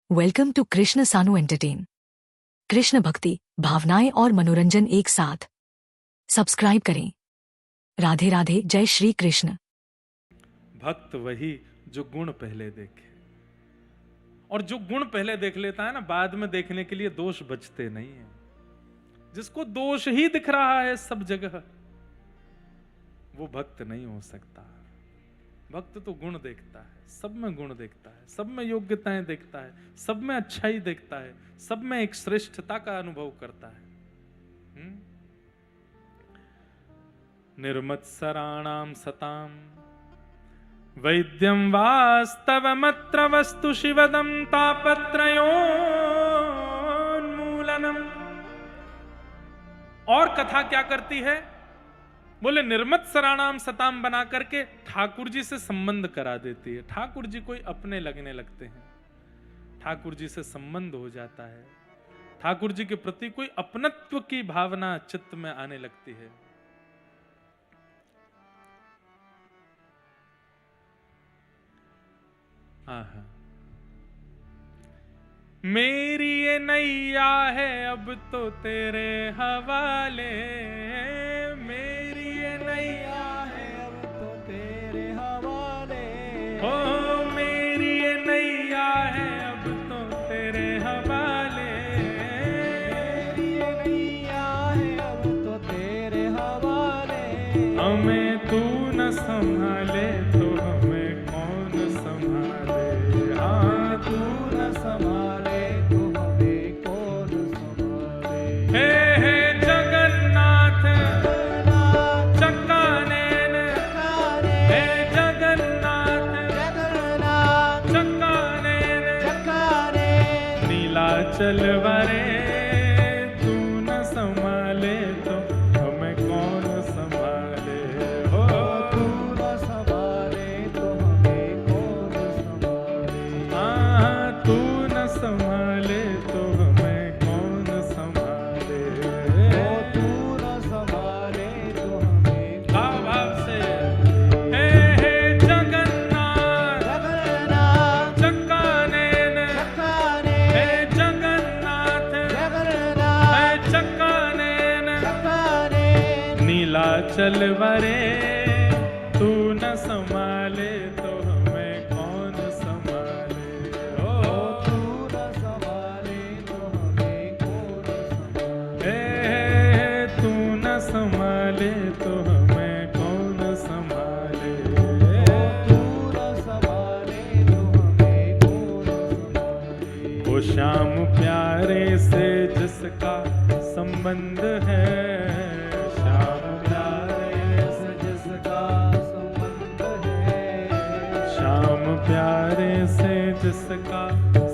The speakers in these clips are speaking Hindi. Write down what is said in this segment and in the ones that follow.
वेलकम टू कृष्ण सानू एंटरटेन। कृष्ण भक्ति, भावनाएं और मनोरंजन एक साथ। सब्सक्राइब करें। राधे राधे, जय श्री कृष्ण। भक्त वही जो गुण पहले देखे, और जो गुण पहले देख लेता है ना, बाद में देखने के लिए दोष बचते नहीं है। जिसको दोष ही दिख रहा है सब जगह, वो भक्त नहीं हो सकता। भक्त तो गुण देखता है, सब में गुण देखता है, सब में योग्यताएं देखता है, सब में अच्छाई देखता है, सब में एक श्रेष्ठता का अनुभव करता है। निर्मत्सराणाम सताम वैद्यम वास्तवमत्र वस्तु शिवदम तापत्रयोन्मूलनम। और कथा क्या करती है? बोले निर्मत्सराणाम सताम बना करके ठाकुर जी से संबंध करा देती है। ठाकुर जी कोई अपने लगने लगते हैं, ठाकुर जी से संबंध हो जाता है, ठाकुर जी के प्रति कोई अपनत्व की भावना चित्त में आने लगती है। मेरी ये नैया है अब तो तेरे हवाले, मेरी ये नैया है अब तो तेरे हवाले। ओ मेरी ये नैया है अब तो तेरे हवाले, मेरी ये नैया है अब तो तेरे हवाले। हमें तू न संभाले तो हमें कौन संभाले। हाँ तू न संभाले तो हमें कौन संभाले। हे हे जगन्नाथ चक्कानैन, हे जगन्नाथ चक्कानैन, नीलाचल वरे तू न संभाले तो हमें कौन संभाले। हो तू न संभाले तो हमें कौन संभाले। हाँ तू न संभाले तो हमें कौन संभाले। तू न संभाले तो हमें भाव भाव से हे हे जगन्नाथ चक्कानैन, हे जगन्नाथ हे चक्कानैन, नीलाचल वरे तू न संभाले तो हमें कौन संभाले। ओ तू न संभाले तो हमें कौन संभाले। हे तू न संभाले तो हमें कौन संभाले। तू न संभाले तो हमें कौन संभाले। वो श्याम प्यारे से जिसका संबंध है, श्याम प्यारे से जिसका संबंध है। श्याम प्यारे से जिसका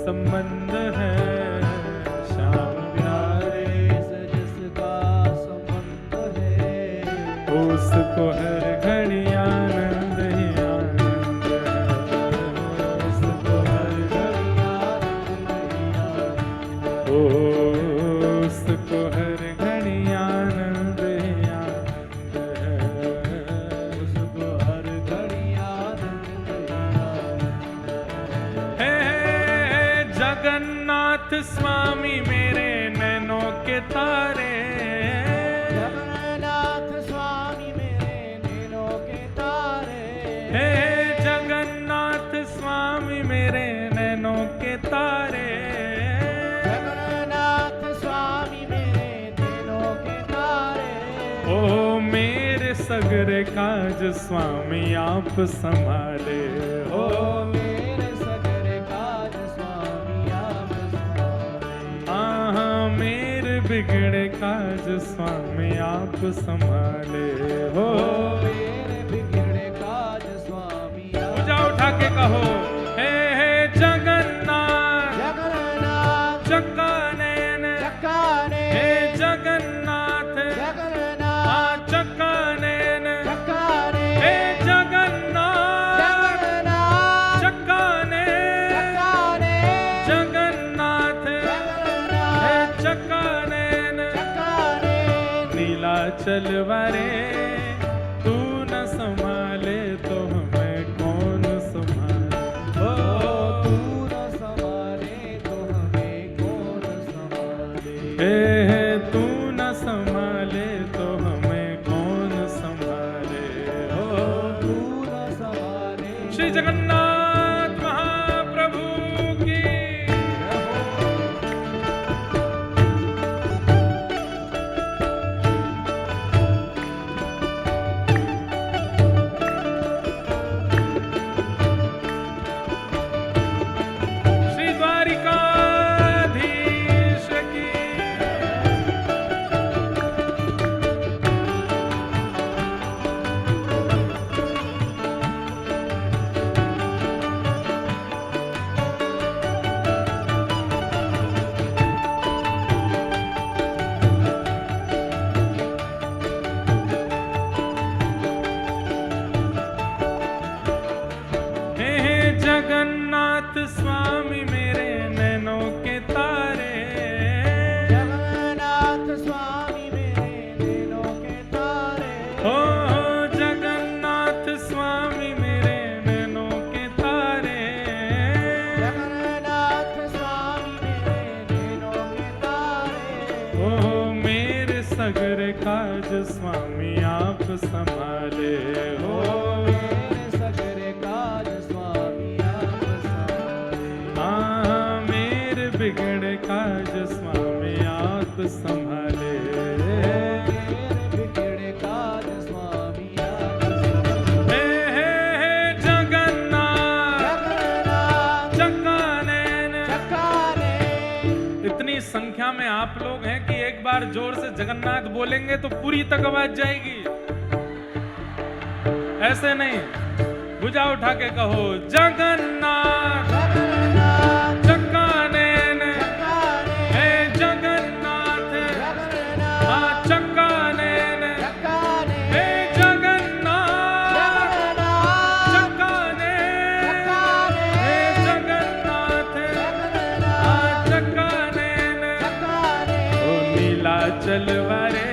संबंध है, श्याम प्यारे से जिसका संबंध है। उसको हर घड़ी आनंद ही आनंद है। उसको हर घड़ी आनंद ही आनंद है। उसको हर घड़ी आनंद ही आनंद है। उसको हर घड़ी आनंद ही आनंद है। हे जगन्नाथ स्वामी मेरे नैनों के तारे, जगन्नाथ स्वामी मेरे नैनों के तारे। हे जगन्नाथ स्वामी मेरे नैनों के तारे। जगन्नाथ स्वामी मेरे नैनों के तारे। ओ मेरे सगरे काज स्वामी आप संभाले। ओ मेरे सगरे काज स्वामी आप संभाले। हाँ मेरे बिगड़े काज स्वामी आप संभाले। हो ओ मेरे बिगड़े काज स्वामी आप। पूजा उठा के कहो हे जगन्नाथ जगन्नाथ चक्कानैन, चक्कानैन, हे जगन्नाथ हाँ चक्कानैन, चक्कानैन, हे जगन्नाथ जगन्नाथ चक्कानैन, जगन्नाथ हे चक्कानैन, नीलाचल वरे तू न संभाले तो हमें कौन संभाले। ओ तू न संभाले तो हे तू न संभाले तो हमें कौन संभाले हो। तू न संभाले श्री जगन्नाथ महाप्रभु की श्री द्वारिकाधीश की हे जगन्नाथ स्वामी मेरे नैनों के तारे। जगन्नाथ स्वामी मेरे नैनों के तारे। हो जगन्नाथ स्वामी मेरे नैनों के तारे। जगन्नाथ स्वामी मेरे नैनों के तारे। हो मेरे सगर काज स्वामी आप संभाले हो। मेरे सगरे काज स्वामी आप संभाले। हाँ मेरे बिगड़े काज स्वामी आप संभाले। मेरे बिगड़े काज स्वामी आप संभाले। हे जगन्नाथ जगन्नाथ जगन्नाथ चकाने। इतनी संख्या में आप लोग हैं कि एक बार जोर से जगन्नाथ बोलेंगे तो पूरी तक आवाज जाएगी। ऐसे नहीं, भुजा उठा के कहो जगन्नाथ जगन्नाथ चक्कानेन। चकाने। हे जगन्नाथ जगन्नाथ हाँ चक्कानेन। चकाने। हे जगन्नाथ जगन्नाथ चक्कानेन। चकाने। हे जगन्नाथ हाँ जगन्नाथ चक्कानेन। चकाने। ओ नीला चलवारे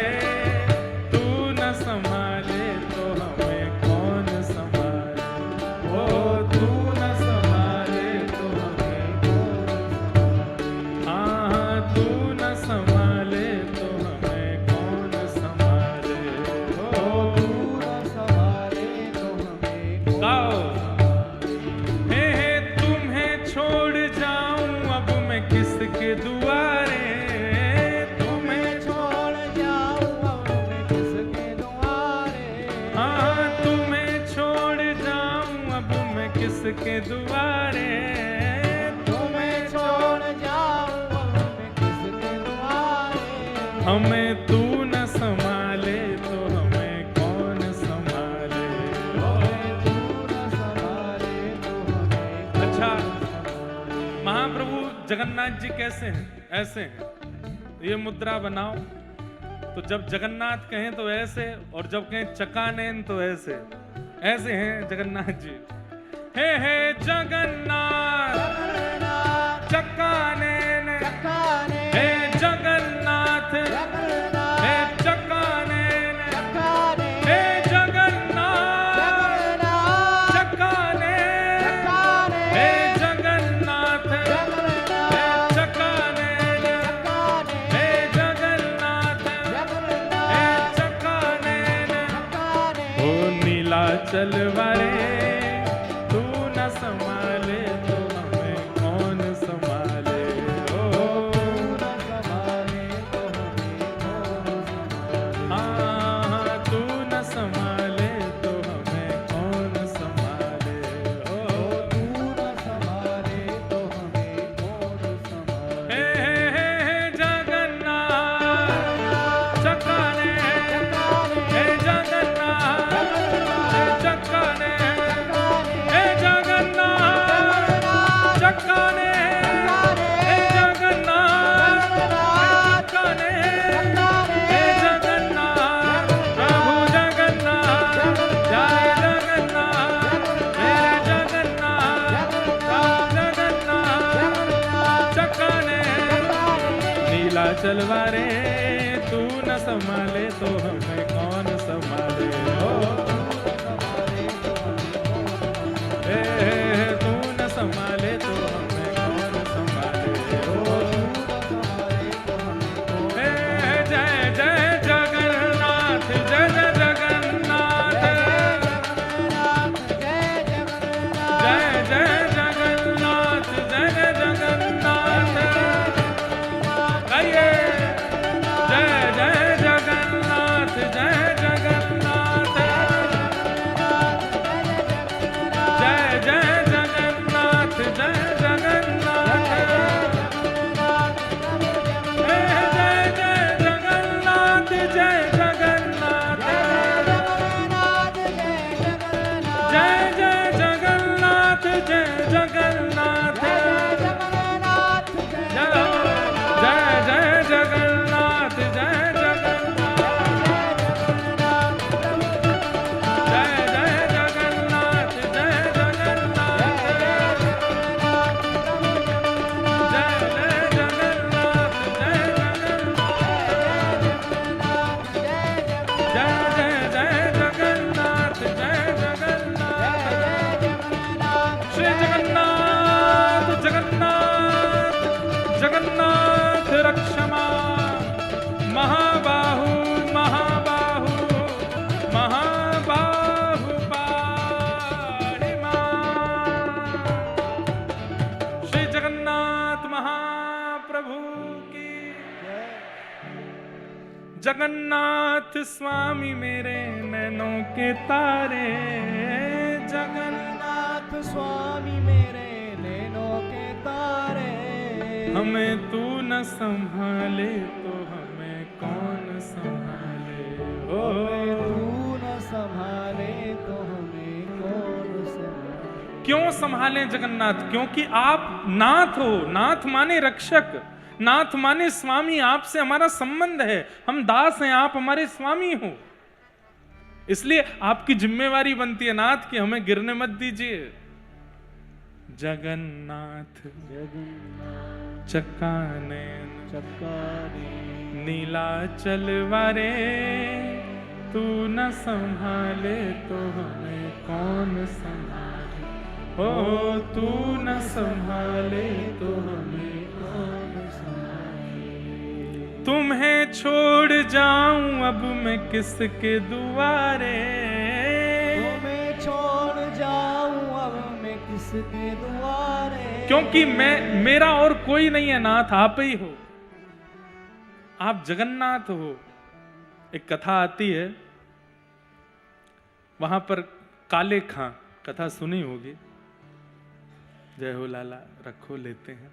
तू न संभाले तो हमें कौन संभाले। ओ तू न संभाले तो हमें हाँ तू न संभाले तो हमें कौन संभाले। ओ संभाले तो हमें गाओ हे तुम्हें छोड़ जाऊं अब मैं किसके दुआरे। तुम्हें छोड़ जाऊं अब मैं किसके द्वारे। हाँ तुम्हें छोड़ जाऊं अब मैं किसके दुआरे। तुम्हें छोड़ जाऊं अब मैं किसके द्वारे। हमें तू न संभाले तो हमें कौन संभाले। हमें तू न संभाले तो हमें अच्छा महाप्रभु जगन्नाथ जी कैसे हैं? ऐसे हैं। ये मुद्रा बनाओ तो जब जगन्नाथ कहें तो ऐसे, और जब कहें चकानेन तो ऐसे। ऐसे हैं जगन्नाथ जी। हे जगन्नाथ जगन्नाथ चकानेन। चकाने। हे जगन्नाथ जगन्नाथ हे चकानेन। चकाने। हे जगन्नाथ जगन्नाथ चकानेन। चकाने। हे जगन्नाथ हे जगन्नाथ चकानेन। चकाने। हे जगन्नाथ हे जगन्नाथ चकानेन। चकाने। ओ नीला चलवारे तू न संभाले तो हमें कौन संभाले। ओ संभाले तो हमें कौन संभाले। हाँ तू न संभाले तो हमें कौन संभाले। ओ तू न संभाले तो हमें कौन संभाले। हे जगन्नाथ चकाने। हे जगन्नाथ हे चकाने। हे जगन्नाथ चकाने। हे जगन्नाथ चकाने। हे जगन्नाथ प्रभु जगन्नाथ जय जगन्नाथ। हे जगन्नाथ जगन्नाथ चकाने। नीला चलवारे तू न संभाले तो हमें कौन संभाले। ओ तू न संभाले तो हमें कौन संभाले। ओ जगन्नाथ महाप्रभु की जगन्नाथ स्वामी मेरे नैनों के तारे, जगन्नाथ स्वामी मेरे नैनों के तारे। हमें तू न संभाले तो हमें कौन संभाले, ओ तू न संभाले तो हमें कौन संभाले। क्यों संभालें जगन्नाथ? क्योंकि आप नाथ हो। नाथ माने रक्षक, नाथ माने स्वामी। आपसे हमारा संबंध है, हम दास हैं, आप हमारे स्वामी हो। इसलिए आपकी जिम्मेवारी बनती है नाथ कि हमें गिरने मत दीजिए। जगन्नाथ जगन्नाथ चक्कानैन चक्काने नीलाचल वारे, तू न संभाले तो हमें कौन संभाले, ओ तू न संभाले तो हमें कौन संभाले। तुम्हें छोड़ जाऊं अब मैं किसके दुआरे, तुम्हें छोड़ जाऊं अब मैं किसके दुआरे। क्योंकि मेरा और कोई नहीं है नाथ, आप ही हो। आप जगन्नाथ हो। एक कथा आती है, वहां पर काले खां, कथा सुनी होगी। जय हो लाला, रखो लेते हैं।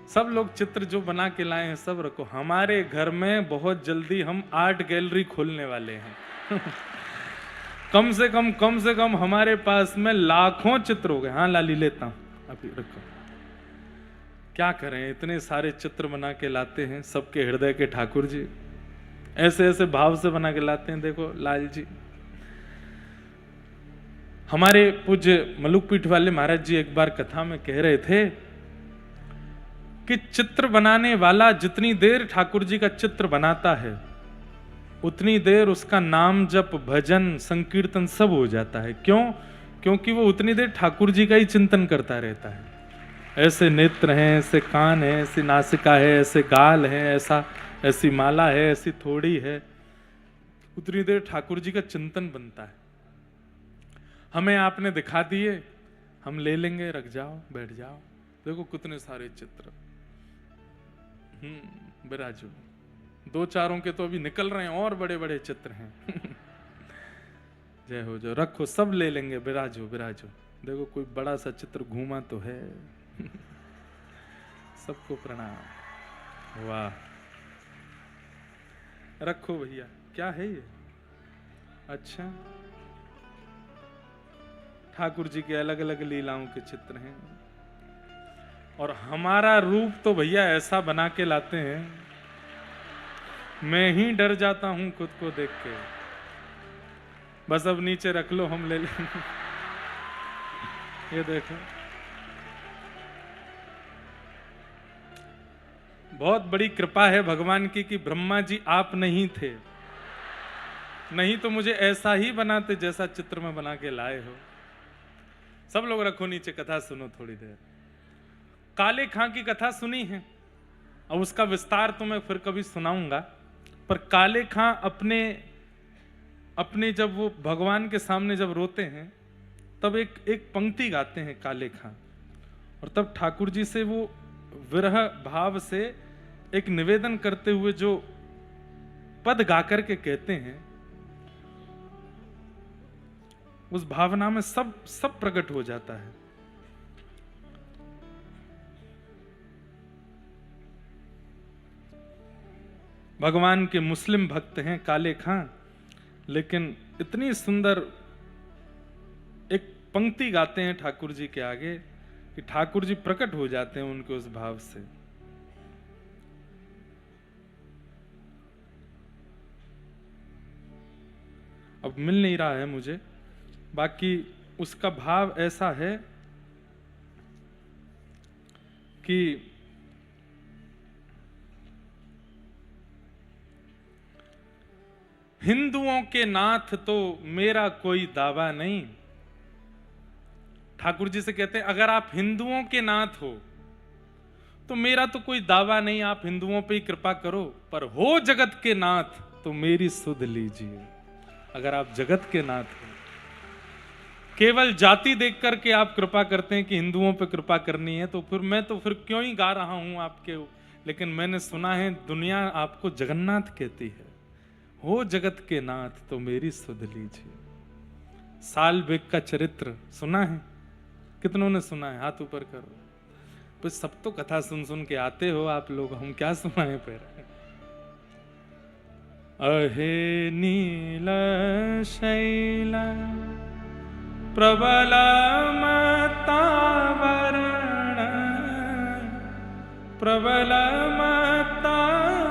सब लोग चित्र जो बना के लाए हैं सब रखो। हमारे घर में बहुत जल्दी हम आर्ट गैलरी खोलने वाले हैं। कम से कम हमारे पास में लाखों चित्र हो गए। हाँ लाली लेता हूं, अभी रखो। क्या करें, इतने सारे चित्र बना के लाते हैं सबके हृदय के ठाकुर जी, ऐसे ऐसे भाव से बना के लाते हैं। देखो लाल जी, हमारे पूज्य मलुकपीठ वाले महाराज जी एक बार कथा में कह रहे थे कि चित्र बनाने वाला जितनी देर ठाकुर जी का चित्र बनाता है उतनी देर उसका नाम जप भजन संकीर्तन सब हो जाता है। क्यों? क्योंकि वो उतनी देर ठाकुर जी का ही चिंतन करता रहता है। ऐसे नेत्र हैं, ऐसे कान है, ऐसी नासिका है, ऐसे गाल है, ऐसी माला है, ऐसी थोड़ी है, उतनी देर ठाकुर जी का चिंतन बनता है। हमें आपने दिखा दिए, हम ले लेंगे, रख जाओ, बैठ जाओ। देखो कितने सारे चित्र बिराजो। दो चारों के तो अभी निकल रहे हैं और बड़े बड़े चित्र हैं। जय हो, जो रखो, सब ले लेंगे, बिराजो बिराजो। देखो कोई बड़ा सा चित्र घूमा तो है। सबको प्रणाम। वाह, रखो भैया। क्या है ये? अच्छा, ठाकुर जी के अलग अलग लीलाओं के चित्र हैं। और हमारा रूप तो भैया ऐसा बना के लाते हैं, मैं ही डर जाता हूं खुद को देख के। बस अब नीचे रख लो, हम ले लेंगे। ये देखो, बहुत बड़ी कृपा है भगवान की कि ब्रह्मा जी आप नहीं थे, नहीं तो मुझे ऐसा ही बनाते जैसा चित्र में बना के लाए हो। सब लोग रखो नीचे, कथा सुनो थोड़ी देर। काले खां की कथा सुनी है, अब उसका विस्तार तो मैं फिर कभी सुनाऊंगा। पर काले खां अपने जब वो भगवान के सामने जब रोते हैं तब एक पंक्ति गाते हैं काले खां, और तब ठाकुर जी से वो विरह भाव से एक निवेदन करते हुए जो पद गाकर के कहते हैं, उस भावना में सब प्रकट हो जाता है। भगवान के मुस्लिम भक्त हैं काले खां, लेकिन इतनी सुंदर एक पंक्ति गाते हैं ठाकुर जी के आगे कि ठाकुर जी प्रकट हो जाते हैं उनके उस भाव से। अब मिल नहीं रहा है मुझे, बाकी उसका भाव ऐसा है कि हिंदुओं के नाथ तो मेरा कोई दावा नहीं। ठाकुर जी से कहते हैं अगर आप हिंदुओं के नाथ हो तो मेरा तो कोई दावा नहीं, आप हिंदुओं पे ही कृपा करो, पर हो जगत के नाथ तो मेरी सुध लीजिए। अगर आप जगत के नाथ हो केवल जाति देख करके आप कृपा करते हैं कि हिंदुओं पे कृपा करनी है, तो फिर क्यों ही गा रहा हूं आपके। लेकिन मैंने सुना है दुनिया आपको जगन्नाथ कहती है, हो जगत के नाथ तो मेरी सुध लीजिए। साल बेग का चरित्र सुना है? कितनों ने सुना है? हाथ ऊपर करो। तो सब तो कथा सुन सुन के आते हो आप लोग, हम क्या सुनाए फिर। अहे नील शैल प्रबल मतावरण, प्रबल मतावरण,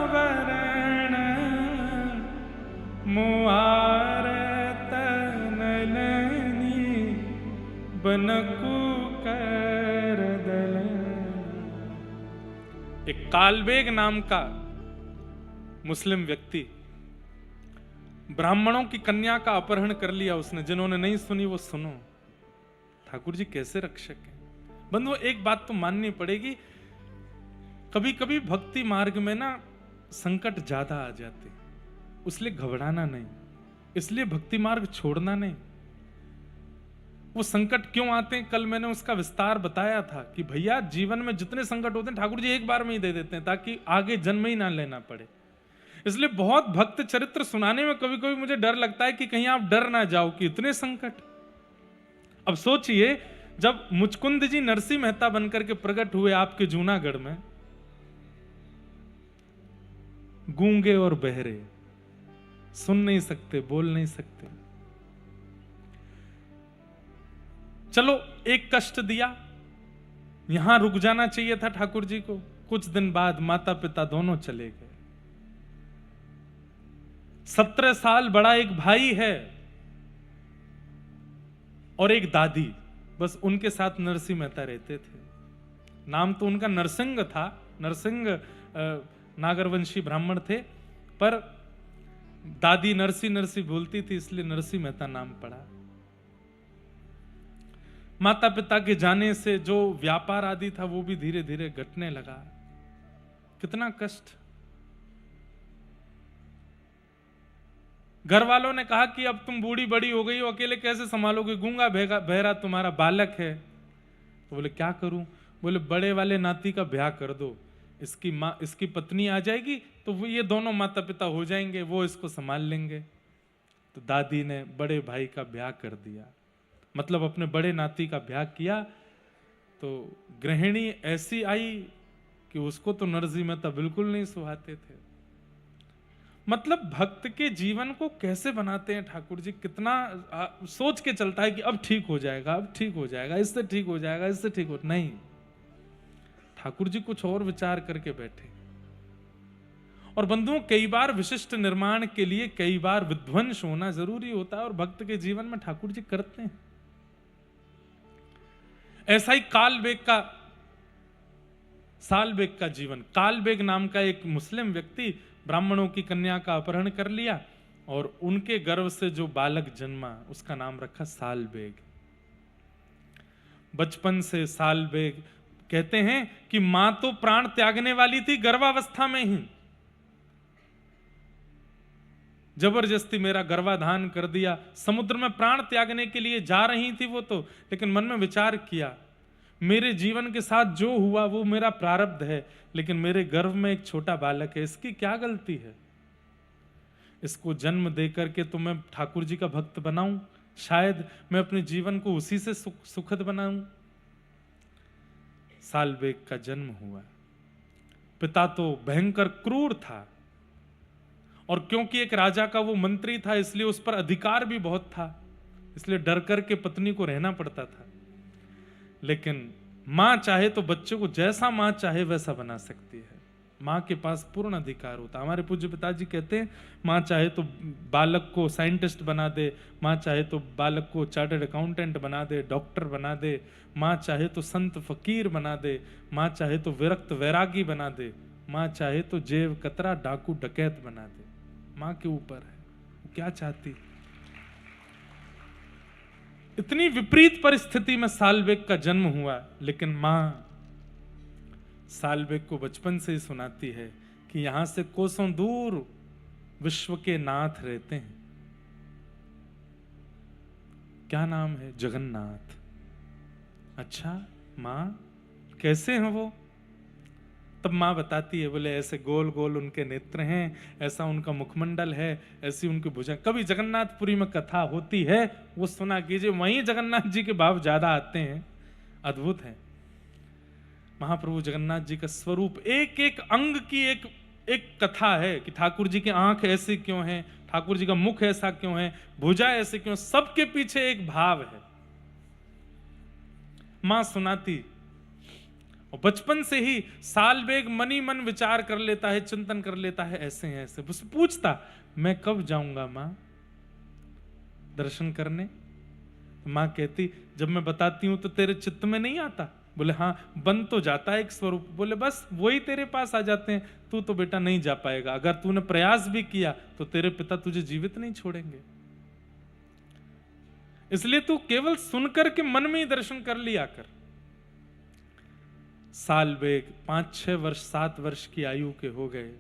मुआर तनलनी बनकु कर दलन। एक कालबेग नाम का मुस्लिम व्यक्ति ब्राह्मणों की कन्या का अपहरण कर लिया उसने। जिन्होंने नहीं सुनी वो सुनो, ठाकुर जी कैसे रक्षक हैं। बंधुओं, एक बात तो माननी पड़ेगी, कभी कभी भक्ति मार्ग में ना संकट ज्यादा आ जाते, उसलिए घबराना नहीं, इसलिए भक्ति मार्ग छोड़ना नहीं। वो संकट क्यों आते हैं, कल मैंने उसका विस्तार बताया था कि भैया जीवन में जितने संकट होते हैं ठाकुर जी एक बार में ही दे देते हैं, ताकि आगे जन्म ही ना लेना पड़े। इसलिए बहुत भक्त चरित्र सुनाने में कभी कभी मुझे डर लगता है कि कहीं आप डर ना जाओ कि इतने संकट। अब सोचिए, जब मुचकुंद जी नरसिंह मेहता बनकर के प्रकट हुए आपके जूनागढ़ में, गूंगे और बहरे, सुन नहीं सकते, बोल नहीं सकते। चलो एक कष्ट दिया, यहां रुक जाना चाहिए था ठाकुर जी को। कुछ दिन बाद माता पिता दोनों चले गए। 17 साल बड़ा एक भाई है और एक दादी, बस उनके साथ नरसिंह मेहता रहते थे। नाम तो उनका नरसिंह था, नरसिंह नागरवंशी ब्राह्मण थे, पर दादी नरसी नरसी बोलती थी, इसलिए नरसिंह मेहता नाम पड़ा। माता पिता के जाने से जो व्यापार आदि था वो भी धीरे धीरे घटने लगा। कितना कष्ट। घर वालों ने कहा कि अब तुम बूढ़ी बड़ी हो गई हो, अकेले कैसे संभालोगे, गूंगा बहरा तुम्हारा बालक है। तो बोले क्या करूं? बोले बड़े वाले नाती का ब्याह कर दो, इसकी माँ इसकी पत्नी आ जाएगी तो वो ये दोनों माता पिता हो जाएंगे, वो इसको संभाल लेंगे। तो दादी ने बड़े भाई का ब्याह कर दिया, मतलब अपने बड़े नाती का ब्याह किया। तो गृहिणी ऐसी आई कि उसको तो नरसिंह मेहता बिल्कुल नहीं सुहाते थे। मतलब भक्त के जीवन को कैसे बनाते हैं ठाकुर जी, कितना सोच के चलता है कि अब ठीक हो जाएगा, अब ठीक हो जाएगा, इससे ठीक हो जाएगा, इससे ठीक हो, नहीं, ठाकुर जी कुछ और विचार करके बैठे। और बंधुओं, कई बार विशिष्ट निर्माण के लिए कई बार विध्वंस होना जरूरी होता है, और भक्त के जीवन में ठाकुर जी करते हैं। ऐसा ही सालबेग का जीवन। कालबेग नाम का एक मुस्लिम व्यक्ति ब्राह्मणों की कन्या का अपहरण कर लिया और उनके गर्भ से जो बालक जन्मा उसका नाम रखा सालबेग। बचपन से सालबेग, कहते हैं कि मां तो प्राण त्यागने वाली थी गर्भावस्था में ही, जबरदस्ती मेरा गर्भाधान कर दिया। समुद्र में प्राण त्यागने के लिए जा रही थी वो तो, लेकिन मन में विचार किया मेरे जीवन के साथ जो हुआ वो मेरा प्रारब्ध है, लेकिन मेरे गर्भ में एक छोटा बालक है, इसकी क्या गलती है? इसको जन्म दे करके तो मैं ठाकुर जी का भक्त बनाऊं, शायद मैं अपने जीवन को उसी से सुखद बनाऊं। सालबेग का जन्म हुआ। पिता तो भयंकर क्रूर था, और क्योंकि एक राजा का वो मंत्री था इसलिए उस पर अधिकार भी बहुत था, इसलिए डर करके पत्नी को रहना पड़ता था। लेकिन मां चाहे तो बच्चे को जैसा मां चाहे वैसा बना सकती है, मां के पास पूर्ण अधिकार होता है। हमारे पूज्य पिताजी कहते हैं मां चाहे तो बालक को साइंटिस्ट बना दे, मां चाहे तो बालक को चार्टर्ड अकाउंटेंट बना दे, डॉक्टर बना दे, मां चाहे तो संत फकीर बना दे, मां चाहे तो विरक्त वैरागी बना दे, मां चाहे तो जेब कतरा डाकू डकैत बना दे। मां के ऊपर है वो क्या चाहती। इतनी विपरीत परिस्थिति में सालबेग का जन्म हुआ, लेकिन मां सालबेग को बचपन से ही सुनाती है कि यहां से कोसों दूर विश्व के नाथ रहते हैं। क्या नाम है? जगन्नाथ। अच्छा माँ, कैसे हैं वो? तब माँ बताती है, बोले ऐसे गोल गोल उनके नेत्र हैं, ऐसा उनका मुखमंडल है, ऐसी उनकी भुजा। कभी जगन्नाथपुरी में कथा होती है, वो सुना कीजिए, वहीं जगन्नाथ जी के भाव ज्यादा आते हैं, अद्भुत है। महाप्रभु जगन्नाथ जी का स्वरूप, एक एक अंग की एक कथा है कि ठाकुर जी की आंख ऐसी क्यों है, ठाकुर जी का मुख ऐसा क्यों है, भुजा ऐसे क्यों, सबके पीछे एक भाव है। मां सुनाती, और बचपन से ही साल बेग मनी मन विचार कर लेता है, चिंतन कर लेता है, ऐसे हैं ऐसे। बस पूछता, मैं कब जाऊंगा मां दर्शन करने? मां कहती, जब मैं बताती हूं तो तेरे चित्त में नहीं आता? बोले हाँ, बन तो जाता है एक स्वरूप। बोले बस वही तेरे पास आ जाते हैं, तू तो बेटा नहीं जा पाएगा। अगर तूने प्रयास भी किया तो तेरे पिता तुझे जीवित नहीं छोड़ेंगे, इसलिए तू केवल सुनकर के मन में ही दर्शन कर लिया कर। साल बेग 5-6 वर्ष 7 वर्ष की आयु के हो गए।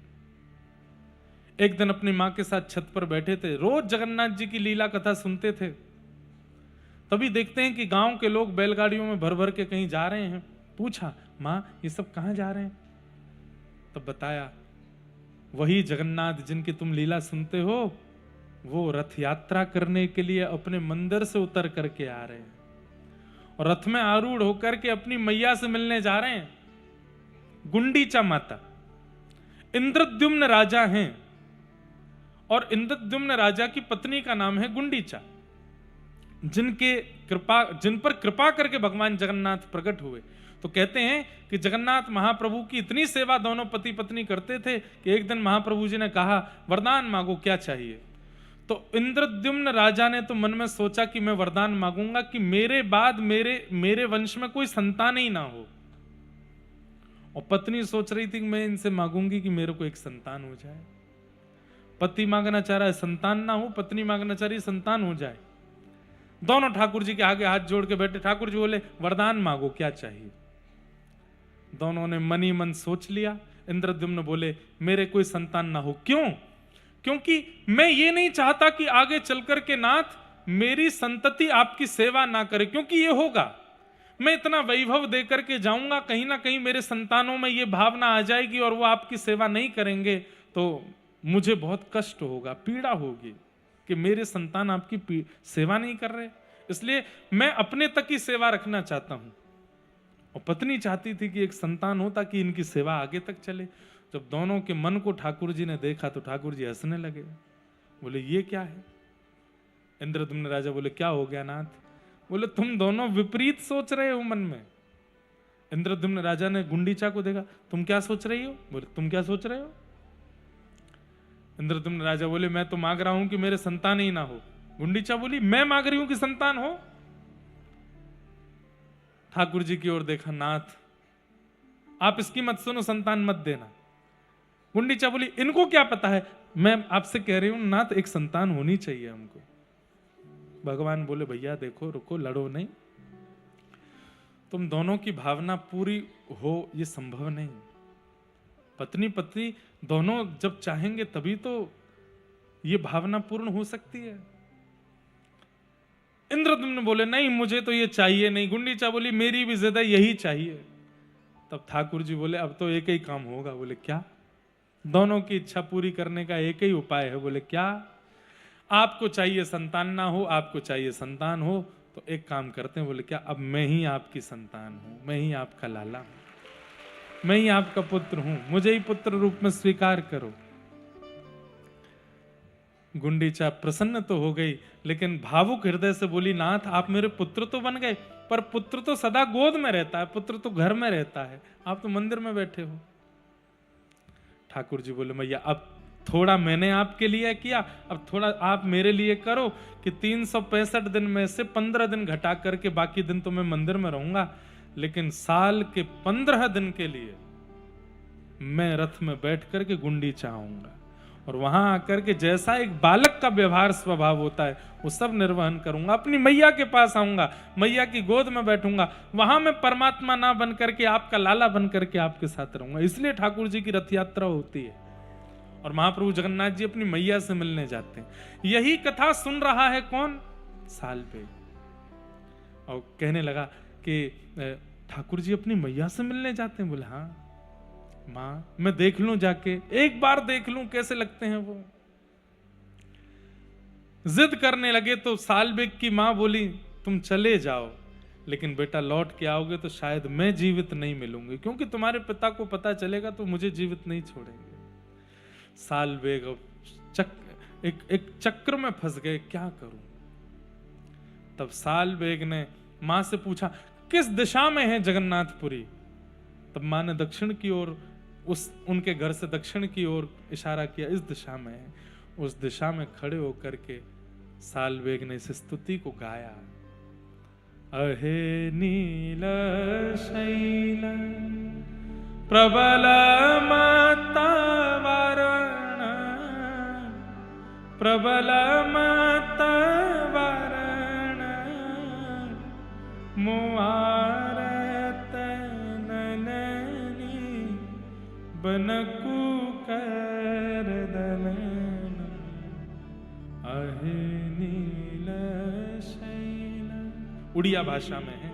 एक दिन अपनी मां के साथ छत पर बैठे थे, रोज जगन्नाथ जी की लीला कथा सुनते थे। तभी देखते हैं कि गांव के लोग बैलगाड़ियों में भर भर के कहीं जा रहे हैं। पूछा, मां ये सब कहां जा रहे हैं? तब बताया, वही जगन्नाथ जिनकी तुम लीला सुनते हो, वो रथ यात्रा करने के लिए अपने मंदिर से उतर करके आ रहे हैं और रथ में आरूढ़ होकर के अपनी मैया से मिलने जा रहे हैं। गुंडीचा माता, इंद्रद्युम्न राजा हैं और इंद्रद्युम्न राजा की पत्नी का नाम है गुंडीचा, जिन पर कृपा करके भगवान जगन्नाथ प्रकट हुए। तो कहते हैं कि जगन्नाथ महाप्रभु की इतनी सेवा दोनों पति पत्नी करते थे कि एक दिन महाप्रभु जी ने कहा, वरदान मांगो, क्या चाहिए? तो इंद्रद्युम्न राजा ने तो मन में सोचा कि मैं वरदान मांगूंगा कि मेरे बाद मेरे वंश में कोई संतान ही ना हो। और पत्नी सोच रही थी कि मैं इनसे मांगूंगी कि मेरे को एक संतान हो जाए। पति मांगना चाह रहा है संतान ना हो, पत्नी मांगना चाह रही है संतान हो जाए। दोनों ठाकुर जी के आगे हाथ जोड़ के बैठे। ठाकुर जी बोले, वरदान मांगो, क्या चाहिए? दोनों ने मन ही मन सोच लिया। इंद्रद्युम्न बोले, मेरे कोई संतान ना हो। क्यों? क्योंकि मैं ये नहीं चाहता कि आगे चलकर के नाथ मेरी संतति आपकी सेवा ना करे, क्योंकि ये होगा, मैं इतना वैभव देकर के जाऊंगा, कहीं ना कहीं मेरे संतानों में ये भावना आ जाएगी और वो आपकी सेवा नहीं करेंगे तो मुझे बहुत कष्ट होगा, पीड़ा होगी कि मेरे संतान आपकी सेवा नहीं कर रहे। इसलिए मैं अपने तक ही सेवा रखना चाहता हूं। और पत्नी चाहती थी कि एक संतान हो ताकि इनकी सेवा आगे तक चले। जब दोनों के मन को ठाकुर जी ने देखा तो ठाकुर जी हंसने लगे। बोले, ये क्या है? इंद्रद्युम्न राजा बोले, क्या हो गया नाथ? बोले, तुम दोनों विपरीत सोच रहे हो मन में। इंद्रद्युम्न राजा ने गुंडीचा को देखा, तुम क्या सोच रही हो? बोले, तुम क्या सोच रहे हो? इंद्रद्युम्न राजा बोले, मैं तो मांग रहा हूं कि मेरे संतान ही ना हो। गुंडीचा बोली, मैं मांग रही हूं कि संतान हो। ठाकुर जी की ओर देखा, नाथ आप इसकी मत सुनो, संतान मत देना। गुंडीचा बोली, इनको क्या पता है, मैं आपसे कह रही हूं नाथ, एक संतान होनी चाहिए हमको। भगवान बोले, भैया देखो, रुको, लड़ो नहीं, तुम दोनों की भावना पूरी हो ये संभव नहीं। पत्नी पत्नी दोनों जब चाहेंगे तभी तो ये भावना पूर्ण हो सकती है। इंद्रद्युम्न बोले, नहीं मुझे तो ये चाहिए नहीं। गुंडीचा बोली, मेरी भी जिद है, यही चाहिए। तब ठाकुर जी बोले, अब तो एक ही काम होगा। बोले, क्या? दोनों की इच्छा पूरी करने का एक ही उपाय है। बोले, क्या? आपको चाहिए संतान ना हो, आपको चाहिए संतान हो, तो एक काम करते हैं। बोले, क्या? अब मैं ही आपकी संतान हूं, मैं ही आपका लाला हूं, मैं ही आपका पुत्र हूं, मुझे ही पुत्र रूप में स्वीकार करो। गुंडीचा प्रसन्न तो हो गई, लेकिन भावुक हृदय से बोली, नाथ आप मेरे पुत्र तो बन गए, पर पुत्र तो सदा गोद में रहता है, पुत्र तो घर में रहता है, आप तो मंदिर में बैठे हो। ठाकुर जी बोले, मैया अब थोड़ा मैंने आपके लिए किया, अब थोड़ा आप मेरे लिए करो कि 365 दिन में से 15 दिन घटा करके बाकी दिन तो मैं मंदिर में रहूंगा, लेकिन साल के 15 दिन के लिए मैं रथ में बैठ करके गुंडीचा आऊंगा और वहां आकर के जैसा एक बालक का व्यवहार स्वभाव होता है वो सब निर्वहन करूंगा। अपनी मैया के पास आऊंगा, मैया की गोद में बैठूंगा, वहां मैं परमात्मा ना बन करके आपका लाला बन करके आपके साथ रहूंगा। इसलिए ठाकुर जी की रथ यात्रा होती है और महाप्रभु जगन्नाथ जी अपनी मैया से मिलने जाते हैं। यही कथा सुन रहा है कौन? साल पे और कहने लगा कि ठाकुर जी अपनी मैया से मिलने जाते हैं? बोले हाँ माँ, मैं देख लूं जाके, एक बार देख लूं कैसे लगते हैं वो। जिद करने लगे तो सालबेग की माँ बोली तुम चले जाओ, लेकिन बेटा लौट के आओगे तो शायद मैं जीवित नहीं मिलूंगी, क्योंकि तुम्हारे पिता को पता चलेगा तो मुझे जीवित नहीं छोड़ेंगे। सालबेग एक चक्र में फंस गए, क्या करूं। तब सालबेग ने मां से पूछा किस दिशा में है जगन्नाथपुरी? तब मां ने दक्षिण की ओर, उनके घर से दक्षिण की ओर इशारा किया, इस दिशा में है। उस दिशा में खड़े होकर के सालबेग ने इस स्तुति को गाया, अहे नील शैल प्रबल मतवरण, प्रबल मतवरण, मुआरत नलनी बनकु कर दलन, अहे नील शैल। उड़िया भाषा में है।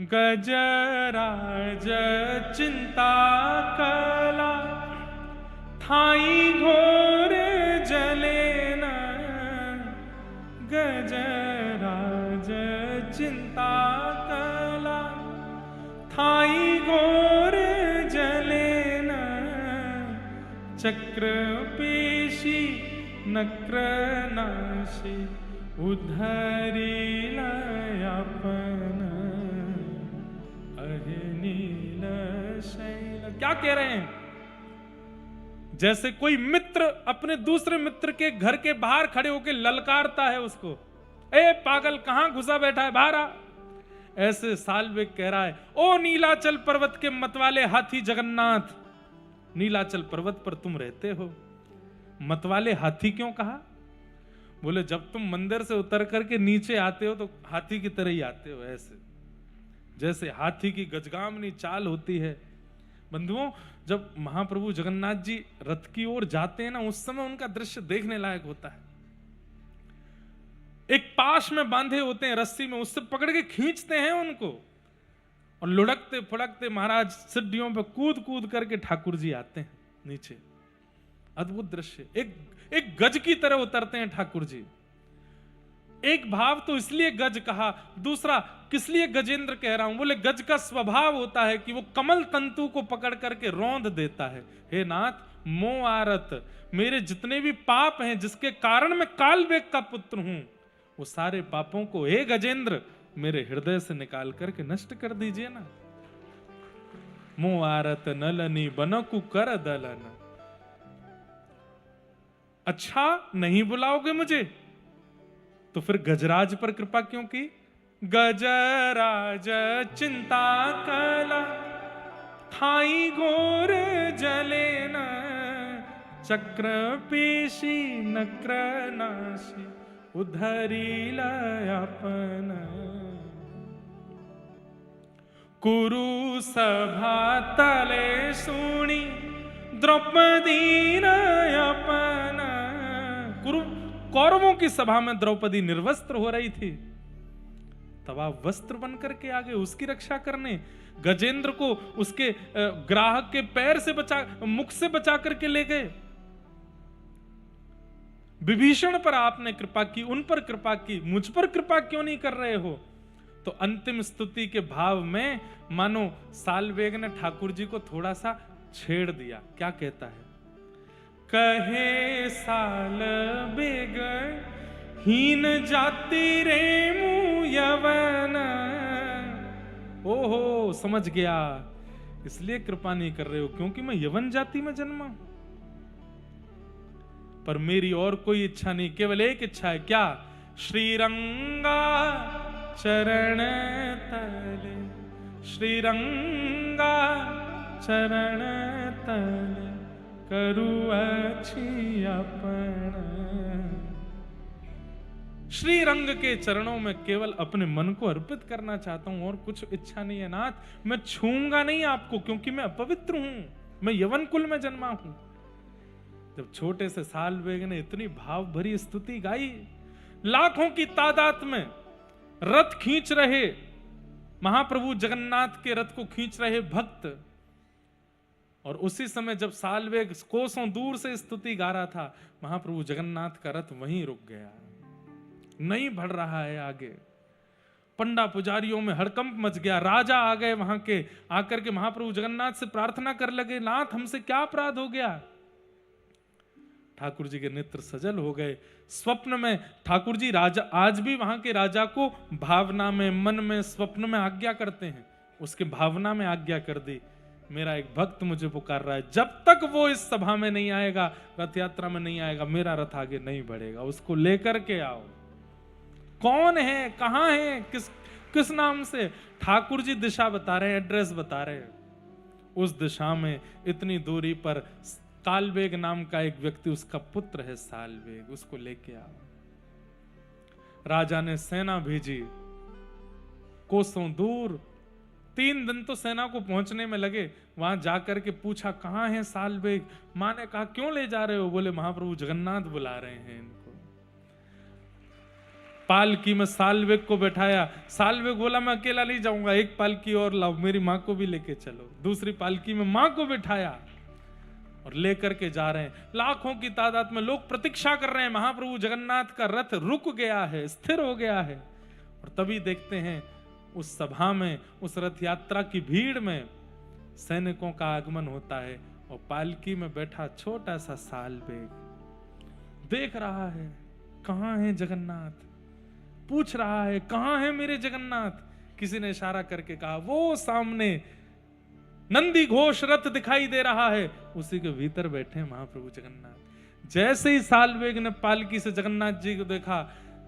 गजराज चिंता कला थाई घोर जलेन, गजराज चिंता कला थाई घोर जलेन, चक्र पेशी नक्र नाशी उधरी लयापन, अहे नील शैल। क्या कह रहे हैं? जैसे कोई मित्र अपने दूसरे मित्र के घर के बाहर खड़े होकर ललकारता है उसको, ए पागल कहां घुसा बैठा है, बाहर आ। ऐसे सालबेग कह रहा है, ओ नीलाचल पर्वत के मतवाले हाथी जगन्नाथ, नीलाचल पर्वत पर तुम रहते हो। मतवाले हाथी क्यों कहा? बोले जब तुम मंदिर से उतर करके नीचे आते हो तो हाथी की तरह ही आते हो, ऐसे जैसे हाथी की गजगामनी चाल होती है। बंधुओं, जब महाप्रभु जगन्नाथ जी रथ की ओर जाते हैं ना, उस समय उनका दृश्य देखने लायक होता है। एक पाश में बांधे होते हैं रस्सी में, उससे पकड़ के खींचते हैं उनको, और लुढ़कते फुड़कते महाराज सीढ़ियों पे कूद कूद करके ठाकुर जी आते हैं नीचे। अद्भुत दृश्य। एक गज की तरह उतरते हैं ठाकुर जी। एक भाव तो इसलिए गज कहा, दूसरा किस लिए गजेंद्र कह रहा हूं? बोले गज का स्वभाव होता है कि वो कमल तंतु को पकड़ करके रौंद देता है। हे नाथ, मोह आरत, मेरे जितने भी पाप हैं जिसके कारण मैं कालबेग का पुत्र हूं, वो सारे पापों को हे गजेंद्र मेरे हृदय से निकाल करके नष्ट कर दीजिए ना। मोह आरत नलनी बनकु कर दलन। अच्छा नहीं बुलाओगे मुझे तो फिर गजराज पर कृपा क्यों की? गजराज चिंता कला थाई घोर जलेन, चक्र पेशी नक्र नाशी उधरी लयापन, कुरु सभा तले सुनी द्रौपदी नयापन। कुरु कौरवों की सभा में द्रौपदी निर्वस्त्र हो रही थी, तब आप वस्त्र बनकर के आ गए उसकी रक्षा करने। गजेंद्र को उसके ग्राहक के पैर से बचा, मुख से बचा करके ले गए। विभीषण पर आपने कृपा की, उन पर कृपा की, मुझ पर कृपा क्यों नहीं कर रहे हो? तो अंतिम स्तुति के भाव में मानो सालबेग ने ठाकुर जी को थोड़ा सा छेड़ दिया। क्या कहता है? कहे सालबेग हीन जाति रे मु यवन। ओहो, समझ गया, इसलिए कृपा नहीं कर रहे हो क्योंकि मैं यवन जाति में जन्मा। पर मेरी और कोई इच्छा नहीं, केवल एक इच्छा है। क्या? श्रीरंगा चरण तले, श्रीरंगा चरण तले करु अच्छी अपन। श्री रंग के चरणों में केवल अपने मन को अर्पित करना चाहता हूं, और कुछ इच्छा नहीं है नाथ। मैं छूंगा नहीं आपको क्योंकि मैं अपवित्र हूं, मैं यवन कुल में जन्मा हूं। जब छोटे से सालबेग ने इतनी भाव भरी स्तुति गाई, लाखों की तादाद में रथ खींच रहे, महाप्रभु जगन्नाथ के रथ को खींच रहे भक्त। और उसी समय जब साल्वेग कोसों दूर से स्तुति गा रहा था, महाप्रभु जगन्नाथ का रथ वहीं रुक गया, नहीं बढ़ रहा है आगे। पंडा पुजारियों में हड़कंप मच गया। राजा आ गए वहां के, आकर के महाप्रभु जगन्नाथ से प्रार्थना कर लगे, नाथ हमसे क्या अपराध हो गया। ठाकुर जी के नेत्र सजल हो गए। स्वप्न में ठाकुर जी राजा आज भी वहां के राजा को भावना में, मन में, स्वप्न में आज्ञा करते हैं। उसके भावना में आज्ञा कर दी, मेरा एक भक्त मुझे पुकार रहा है, जब तक वो इस सभा में नहीं आएगा, रथ यात्रा में नहीं आएगा, मेरा रथ आगे नहीं बढ़ेगा, उसको लेकर के आओ। कौन है, कहां है, किस नाम से? ठाकुर जी दिशा बता रहे हैं, एड्रेस बता रहे हैं। उस दिशा में इतनी दूरी पर साल्वेग नाम का एक व्यक्ति, उसका पुत्र है साल्वेग, उसको लेके आओ। राजा ने सेना भेजी कोसों दूर, 3 दिन तो सेना को पहुंचने में लगे। वहां जाकर के पूछा कहां है साल्वेग। मां ने कहा क्यों ले जा रहे हो? बोले महाप्रभु जगन्नाथ बुला रहे हैं इनको। पालकी में साल्वेग को बैठाया। साल्वेग बोला मैं अकेला नहीं जाऊंगा, एक पालकी और लाओ, मेरी मां को भी लेके चलो। दूसरी पालकी में मां को बैठाया और लेकर के जा रहे हैं। लाखों की तादाद में लोग प्रतीक्षा कर रहे हैं। महाप्रभु जगन्नाथ का रथ रुक गया है, स्थिर हो गया है। और तभी देखते हैं उस सभा में, उस रथ यात्रा की भीड़ में सैनिकों का आगमन होता है और पालकी में बैठा छोटा सा साल्वेग देख रहा है कहां है जगन्नाथ, पूछ रहा है कहां है मेरे जगन्नाथ। किसी ने इशारा करके कहा वो सामने नंदी घोष रथ दिखाई दे रहा है, उसी के भीतर बैठे महाप्रभु जगन्नाथ। जैसे ही साल्वेग ने पालकी से जगन्नाथ जी को देखा,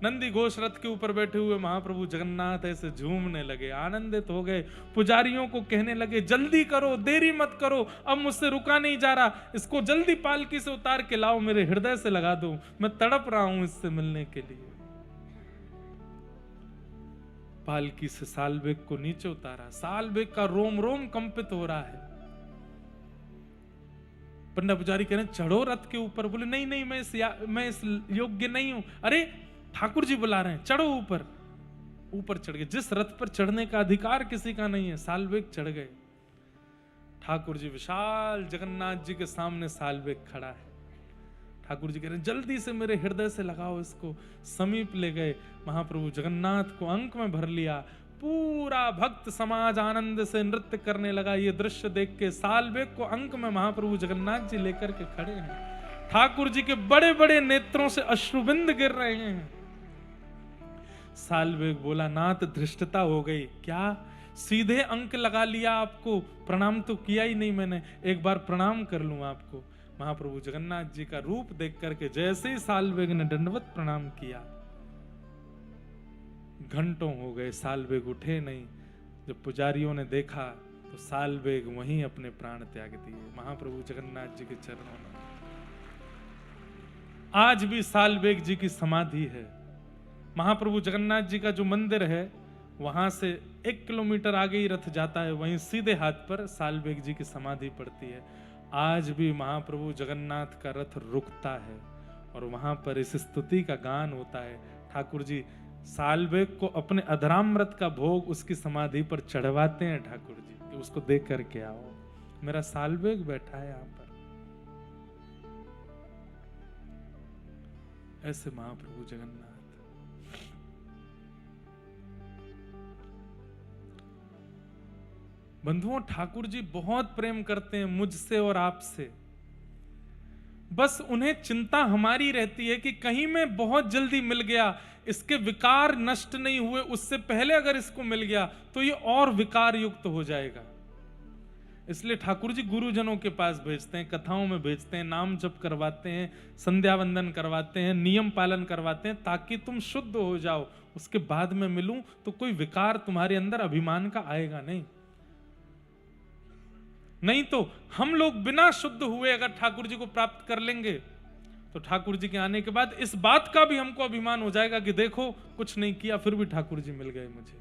नंदी घोष रथ के ऊपर बैठे हुए महाप्रभु जगन्नाथ ऐसे झूमने लगे, आनंदित हो गए। पुजारियों को कहने लगे जल्दी करो, देरी मत करो, अब मुझसे रुका नहीं जा रहा, इसको जल्दी पालकी से उतार के लाओ, मेरे हृदय से लगा दो, मैं तड़प रहा हूं इससे मिलने के लिए। पालकी से साल्वेग को नीचे उतारा। साल्वेग का रोम रोम कंपित हो रहा है। पंडा पुजारी कह रहे हैं चढ़ो रथ के ऊपर। बोले नहीं नहीं, मैं इस योग्य नहीं हूं। अरे ठाकुर जी बुला रहे हैं, चढ़ो ऊपर। ऊपर चढ़ गए। जिस रथ पर चढ़ने का अधिकार किसी का नहीं है, साल्वेग चढ़ गए। ठाकुर जी विशाल जगन्नाथ जी के सामने साल्वेग खड़ा है। ठाकुर जी कह रहे हैं जल्दी से मेरे हृदय से लगाओ इसको। समीप ले गए, महाप्रभु जगन्नाथ को अंक में भर लिया। पूरा भक्त समाज आनंद से नृत्य करने लगा। ये दृश्य देख के साल्वेग को अंक में महाप्रभु जगन्नाथ जी लेकर के खड़े हैं। ठाकुर जी के बड़े बड़े नेत्रों से अश्रुबिंद गिर रहे हैं। साल्वेग बोला नाथ धृष्टता हो गई, क्या सीधे अंक लगा लिया आपको? प्रणाम तो किया ही नहीं मैंने, एक बार प्रणाम कर लूं आपको। महाप्रभु जगन्नाथ जी का रूप देख करके जैसे ही साल्वेग ने दंडवत प्रणाम किया, घंटों हो गए साल्वेग उठे नहीं। जब पुजारियों ने देखा तो साल्वेग वहीं अपने प्राण त्याग दिए महाप्रभु जगन्नाथ जी के चरणों में। आज भी साल्वेग जी की समाधि है। महाप्रभु जगन्नाथ जी का जो मंदिर है, वहां से 1 किलोमीटर आगे ही रथ जाता है, वहीं सीधे हाथ पर साल्वेग जी की समाधि पड़ती है। आज भी महाप्रभु जगन्नाथ का रथ रुकता है और वहां पर इस स्तुति का गान होता है। ठाकुर जी साल्वेग को अपने अधरामृत का भोग उसकी समाधि पर चढ़वाते हैं ठाकुर जी कि उसको देख करके आओ, मेरा साल्वेग बैठा है यहां पर। ऐसे महाप्रभु जगन्नाथ। बंधुओं, ठाकुर जी बहुत प्रेम करते हैं मुझसे और आपसे। बस उन्हें चिंता हमारी रहती है कि कहीं मैं बहुत जल्दी मिल गया, इसके विकार नष्ट नहीं हुए, उससे पहले अगर इसको मिल गया तो ये और विकार युक्त हो जाएगा। इसलिए ठाकुर जी गुरुजनों के पास भेजते हैं, कथाओं में भेजते हैं, नाम जप करवाते हैं, संध्या वंदन करवाते हैं, नियम पालन करवाते हैं, ताकि तुम शुद्ध हो जाओ। उसके बाद में मिलूं तो कोई विकार तुम्हारे अंदर अभिमान का आएगा नहीं तो हम लोग बिना शुद्ध हुए अगर ठाकुर जी को प्राप्त कर लेंगे तो ठाकुर जी के आने के बाद इस बात का भी हमको अभिमान हो जाएगा कि देखो कुछ नहीं किया फिर भी ठाकुर जी मिल गए मुझे।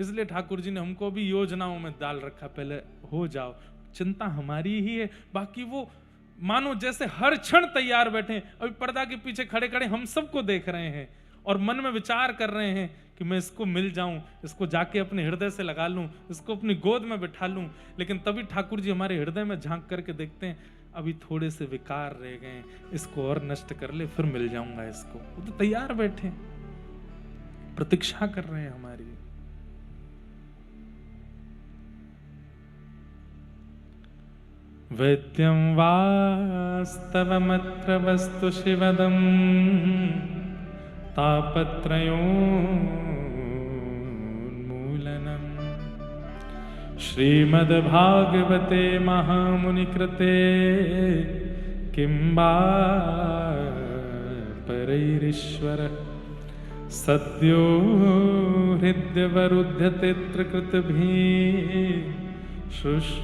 इसलिए ठाकुर जी ने हमको भी योजनाओं में डाल रखा, पहले हो जाओ। चिंता हमारी ही है, बाकी वो मानो जैसे हर क्षण तैयार बैठे। अभी पर्दा के पीछे खड़े खड़े हम सबको देख रहे हैं और मन में विचार कर रहे हैं कि मैं इसको मिल जाऊं, इसको जाके अपने हृदय से लगा लूं, इसको अपनी गोद में बिठा लूं। लेकिन तभी ठाकुर जी हमारे हृदय में झांक करके देखते हैं, अभी थोड़े से विकार रह गए, इसको और नष्ट कर ले, फिर मिल जाऊंगा इसको। वो तो तैयार बैठे, प्रतीक्षा कर रहे हैं हमारी। वैद्यं वास्तवमत्र वस्तु शिवदं तापत्रयोन्मूलनम् श्रीमद्भागवते महामुनिकृते किं वा परैरीश्वर सद्यो हृद्यवरुध्यते त्रिकृतभिः शुश्रूषुभिस्तत्क्षणात्।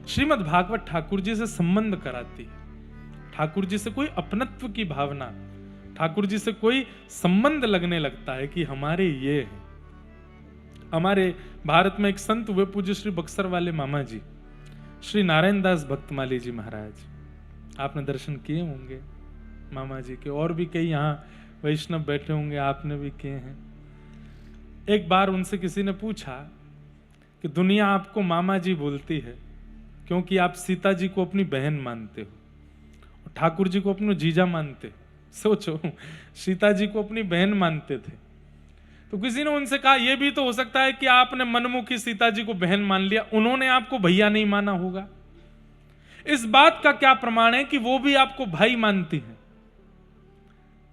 श्रीमद् भागवत ठाकुर जी से संबंध कराती है। ठाकुर जी से कोई अपनत्व की भावना, ठाकुर जी से कोई संबंध लगने लगता है कि हमारे ये है। हमारे भारत में एक संत हुए पूज्य श्री बक्सर वाले मामा जी, श्री नारायण दास भक्तमाली जी महाराज। आपने दर्शन किए होंगे मामा जी के, और भी कई यहाँ वैष्णव बैठे होंगे, आपने भी किए हैं। एक बार उनसे किसी ने पूछा कि दुनिया आपको मामा जी बोलती है क्योंकि आप सीता जी को अपनी बहन मानते हो और ठाकुर जी को अपना जीजा मानते हो। सोचो, सीता जी को अपनी बहन मानते थे। तो किसी ने उनसे कहा यह भी तो हो सकता है कि आपने मनमुखी सीता जी को बहन मान लिया, उन्होंने आपको भैया नहीं माना होगा। इस बात का क्या प्रमाण है कि वो भी आपको भाई मानती हैं?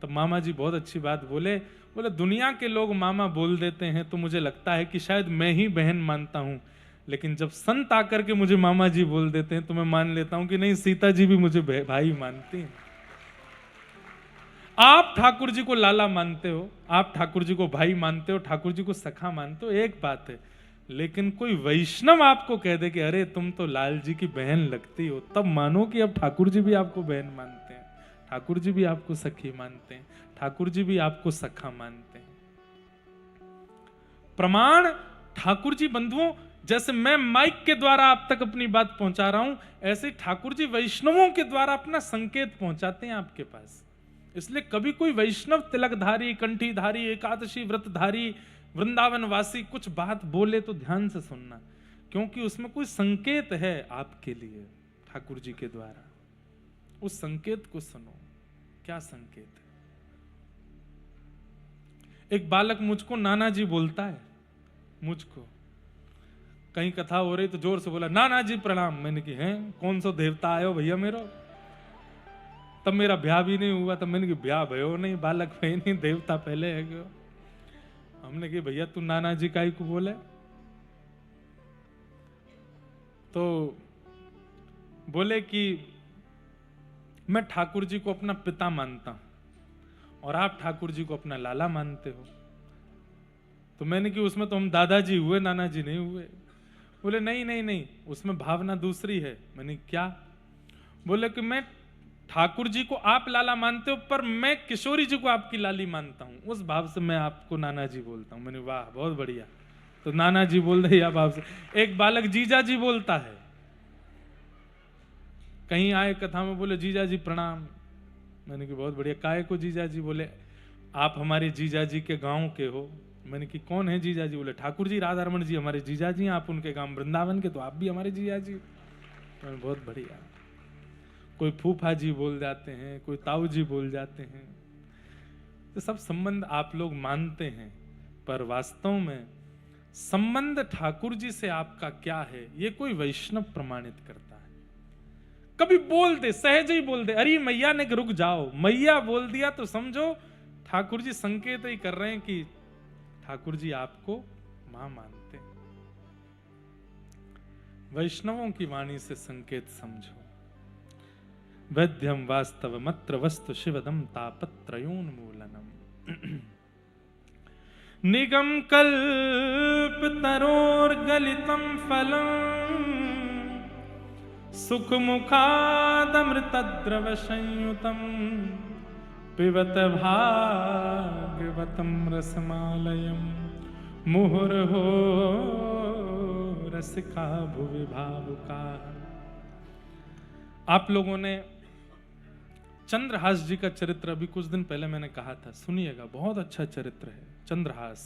तब मामा जी बहुत अच्छी बात बोले दुनिया के लोग मामा बोल देते हैं तो मुझे लगता है कि शायद मैं ही बहन मानता हूं, लेकिन जब संत आकर के मुझे मामा जी बोल देते हैं तो मैं मान लेता हूं कि नहीं, सीता जी भी मुझे भाई मानती हैं। आप ठाकुर जी को लाला मानते हो, आप ठाकुर जी को भाई मानते हो, ठाकुर जी को सखा मानते हो, एक बात है। लेकिन कोई वैष्णव आपको कह दे कि अरे तुम तो लाल जी की बहन लगती हो, तब मानो कि अब ठाकुर जी भी आपको बहन मानते हैं, ठाकुर जी भी आपको सखी मानते हैं, ठाकुर जी भी आपको सखा मानते हैं। प्रमाण ठाकुर जी बंधुओं, जैसे मैं माइक के द्वारा आप तक अपनी बात पहुंचा रहा हूं, ऐसे ठाकुर जी वैष्णवों के द्वारा अपना संकेत पहुंचाते हैं आपके पास। इसलिए कभी कोई वैष्णव तिलकधारी, कंठीधारी, एकादशी व्रतधारी, वृंदावन वासी कुछ बात बोले तो ध्यान से सुनना, क्योंकि उसमें कोई संकेत है आपके लिए ठाकुर जी के द्वारा। उस संकेत को सुनो। क्या संकेत है? एक बालक मुझको नाना जी बोलता है, मुझको कहीं कथा हो रही तो जोर से बोला नाना जी प्रणाम। मैंने कि हैं कौन सा देवता आयो भैया मेरो? तब मेरा ब्याह भी नहीं हुआ, तब मैंने कि ब्याह भयो नहीं, बालक भय नहीं, देवता पहले है क्यों? हमने कि भैया तू नाना जी काई को बोले? तो बोले कि मैं ठाकुर जी को अपना पिता मानता हूं और आप ठाकुर जी को अपना लाला मानते हो। तो मैंने कि उसमें तो हम दादाजी हुए, नाना जी नहीं हुए। बोले नहीं नहीं नहीं, उसमें भावना दूसरी है। मैंने क्या? बोले कि मैं ठाकुर जी को आप लाला मानते हो, पर मैं किशोरी जी को आपकी लाली मानता हूं, उस भाव से मैं आपको नाना जी बोलता हूं। मैंने वाह बहुत बढ़िया, तो नाना जी बोल रहे या भाव से। एक बालक जीजा जी बोलता है, कहीं आए कथा में बोले जीजा जी प्रणाम। मैंने कि बहुत बढ़िया, काहे को जीजा जी? बोले आप हमारे जीजा जी के गांव के हो। मैंने कि कौन है जीजा जी? बोले ठाकुर जी राधा रमन जी हमारे जीजा जी, आप उनके गांव वृंदावन के, तो आप भी हमारे जीजा जी। बहुत बढ़िया। कोई फूफा जी बोल जाते हैं, कोई ताऊ जी बोल जाते हैं, तो सब संबंध आप लोग मानते हैं, पर वास्तव में संबंध ठाकुर जी से आपका क्या है ये कोई वैष्णव प्रमाणित करता है। कभी बोल दे, सहज ही बोल दे, अरे मैया ने रुक जाओ, मैया बोल दिया तो समझो ठाकुर जी संकेत ही कर रहे हैं कि ठाकुर जी आपको मां मानते हैं। वैष्णवों की वाणी से संकेत समझो। वैद्यम वास्तव मत्र वस्तु शिवदम तापत्रयोन्मूलनम। निगम कल्प तरोर्गलितम फलम सुख मुखादमृतद्रव संयुतम पिबत भागवतम रसमालयम मुहुर्हो रसिका भुवि भावुका। आप लोगों ने चंद्रहास जी का चरित्र अभी कुछ दिन पहले मैंने कहा था, सुनिएगा, बहुत अच्छा चरित्र है चंद्रहास।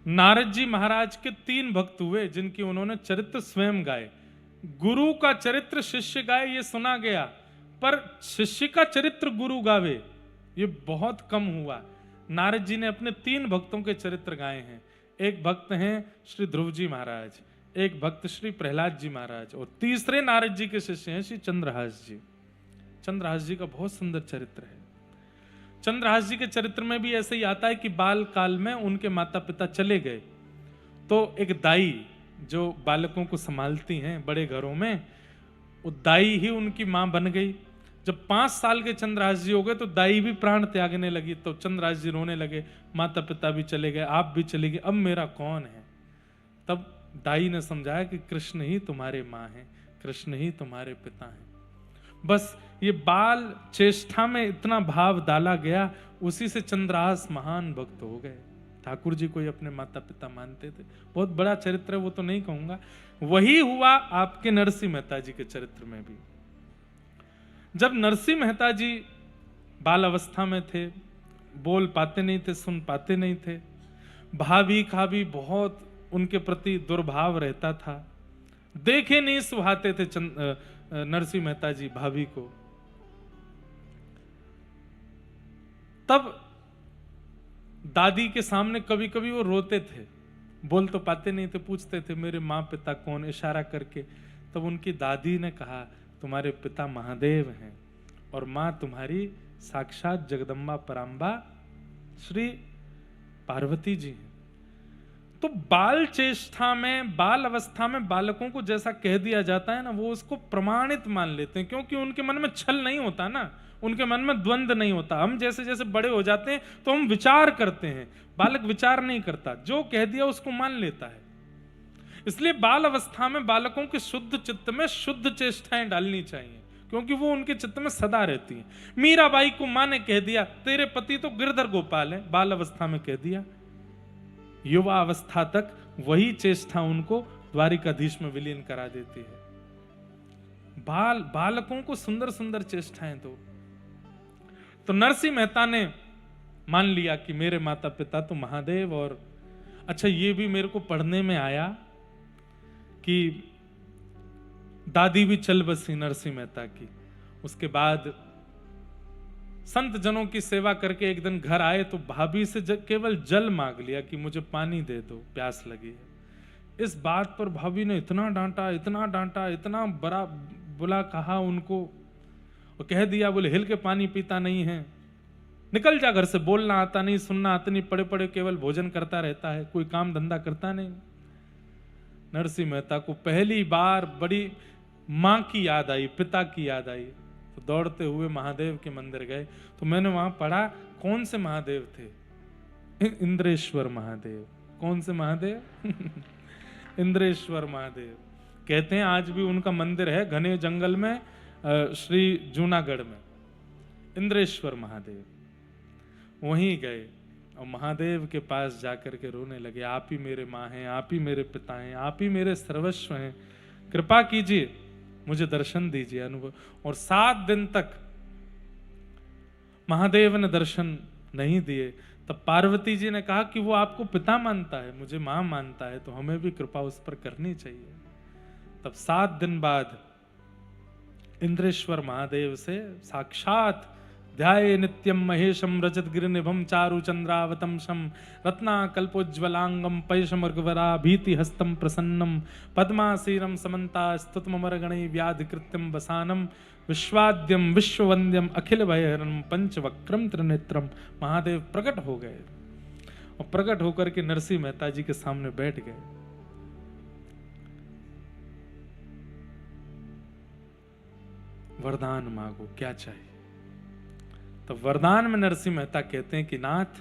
नारद जी महाराज के 3 भक्त हुए जिनकी उन्होंने चरित्र स्वयं गाए। गुरु का चरित्र शिष्य गाए ये सुना गया, पर शिष्य का चरित्र गुरु गावे ये बहुत कम हुआ। नारद जी ने अपने 3 भक्तों के चरित्र गाए हैं। एक भक्त हैं श्री ध्रुव जी महाराज, एक भक्त श्री प्रहलाद जी महाराज, और तीसरे नारद जी के शिष्य हैं श्री चंद्रहास जी। चंद्रहास जी का बहुत सुंदर चरित्र है। चंद्रहास जी के चरित्र में भी ऐसे ही आता है कि बाल काल में उनके माता पिता चले गए, तो एक दाई जो बालकों को संभालती हैं बड़े घरों में, वो दाई ही उनकी मां बन गई। जब 5 साल के चंद्रहास जी हो गए तो दाई भी प्राण त्यागने लगी, तो चंद्रहास जी रोने लगे, माता पिता भी चले गए, आप भी चले गए, अब मेरा कौन है। तब दाई ने समझाया कि कृष्ण ही तुम्हारे माँ हैं, कृष्ण ही तुम्हारे पिता हैं। बस ये बाल चेष्टा में इतना भाव डाला गया, उसी से चंद्रहास महान भक्त हो गए। ठाकुर जी को ही अपने माता पिता मानते थे। बहुत बड़ा चरित्र है, वो तो नहीं कहूंगा। वही हुआ आपके नरसिंह मेहता जी के चरित्र में भी। जब नरसिंह मेहता जी बाल अवस्था में थे, बोल पाते नहीं थे, सुन पाते नहीं थे, भाभी का भी बहुत उनके प्रति दुर्भाव रहता था, देखे नहीं सुहाते थे नरसिंह मेहता जी भाभी को। तब दादी के सामने कभी कभी वो रोते थे, बोल तो पाते नहीं थे, पूछते थे मेरे माँ पिता कौन, इशारा करके। तब उनकी दादी ने कहा तुम्हारे पिता महादेव हैं और माँ तुम्हारी साक्षात जगदम्बा पराम्बा श्री पार्वती जी हैं। तो बाल चेष्टा में, बाल अवस्था में बालकों को जैसा कह दिया जाता है ना, वो उसको प्रमाणित मान लेते हैं, क्योंकि उनके मन में छल नहीं होता ना, उनके मन में द्वंद्व नहीं होता। हम जैसे जैसे बड़े हो जाते हैं तो हम विचार करते हैं, बालक विचार नहीं करता, जो कह दिया उसको मान लेता है। इसलिए बाल अवस्था में बालकों के शुद्ध चित्त में शुद्ध चेष्टाएं डालनी चाहिए, क्योंकि वो उनके चित्त में सदा रहती हैं। मीराबाई को मां ने कह दिया तेरे पति तो गिरधर गोपाल है, बाल अवस्था में कह दिया। युवा अवस्था तक वही चेष्टा उनको द्वारिकाधीश में विलीन करा देती है। बालकों को सुंदर सुंदर चेष्टाएं तो नरसिंह मेहता ने मान लिया कि मेरे माता पिता तो महादेव। और अच्छा, ये भी मेरे को पढ़ने में आया कि दादी भी चल बसी नरसिंह मेहता की। उसके बाद संत जनों की सेवा करके एक दिन घर आए तो भाभी से केवल जल मांग लिया कि मुझे पानी दे दो, प्यास लगी है। इस बात पर भाभी ने इतना डांटा, इतना डांटा, इतना बड़ा बुला कहा उनको, और कह दिया बोले हिल के पानी पीता नहीं है, निकल जा घर से, बोलना आता नहीं, सुनना आता नहीं, पड़े पड़े केवल भोजन करता रहता है, कोई काम धंधा करता नहीं। नरसिंह मेहता को पहली बार बड़ी मां की याद आई, पिता की याद आई, तो दौड़ते हुए महादेव के मंदिर गए। तो मैंने वहां पढ़ा कौन से महादेव थे, इंद्रेश्वर महादेव। कौन से महादेव? इंद्रेश्वर महादेव। कहते हैं आज भी उनका मंदिर है घने जंगल में, श्री जूनागढ़ में, इंद्रेश्वर महादेव। वहीं गए और महादेव के पास जाकर के रोने लगे, आप ही मेरे माँ हैं, आप ही मेरे पिता हैं, आप ही मेरे सर्वस्व हैं, कृपा कीजिए, मुझे दर्शन दीजिए, अनुभव। और 7 दिन तक महादेव ने दर्शन नहीं दिए। तब पार्वती जी ने कहा कि वो आपको पिता मानता है, मुझे मां मानता है, तो हमें भी कृपा उस पर करनी चाहिए। तब 7 दिन बाद इंद्रेश्वर महादेव से साक्षात ध्याये नित्यम महेशम रजत गिरिनिभम चारु चंद्रावतंसम रत्नाकल्पोज्ज्वलांगम पैशमर्गवरा भीति हस्तम प्रसन्नम पद्मासीनम समन्ता स्तुतमरगणै व्याधिकृत्यम वसानम विश्वाद्यम विश्ववंद्यम अखिल भयहरणम पंचवक्रम त्रिनेत्रम। महादेव प्रकट हो गए और प्रकट होकर के नरसिंह मेहता जी के सामने बैठ गए। वरदान मांगो, क्या चाहिए? तो वरदान में नरसिंह मेहता कहते हैं कि नाथ,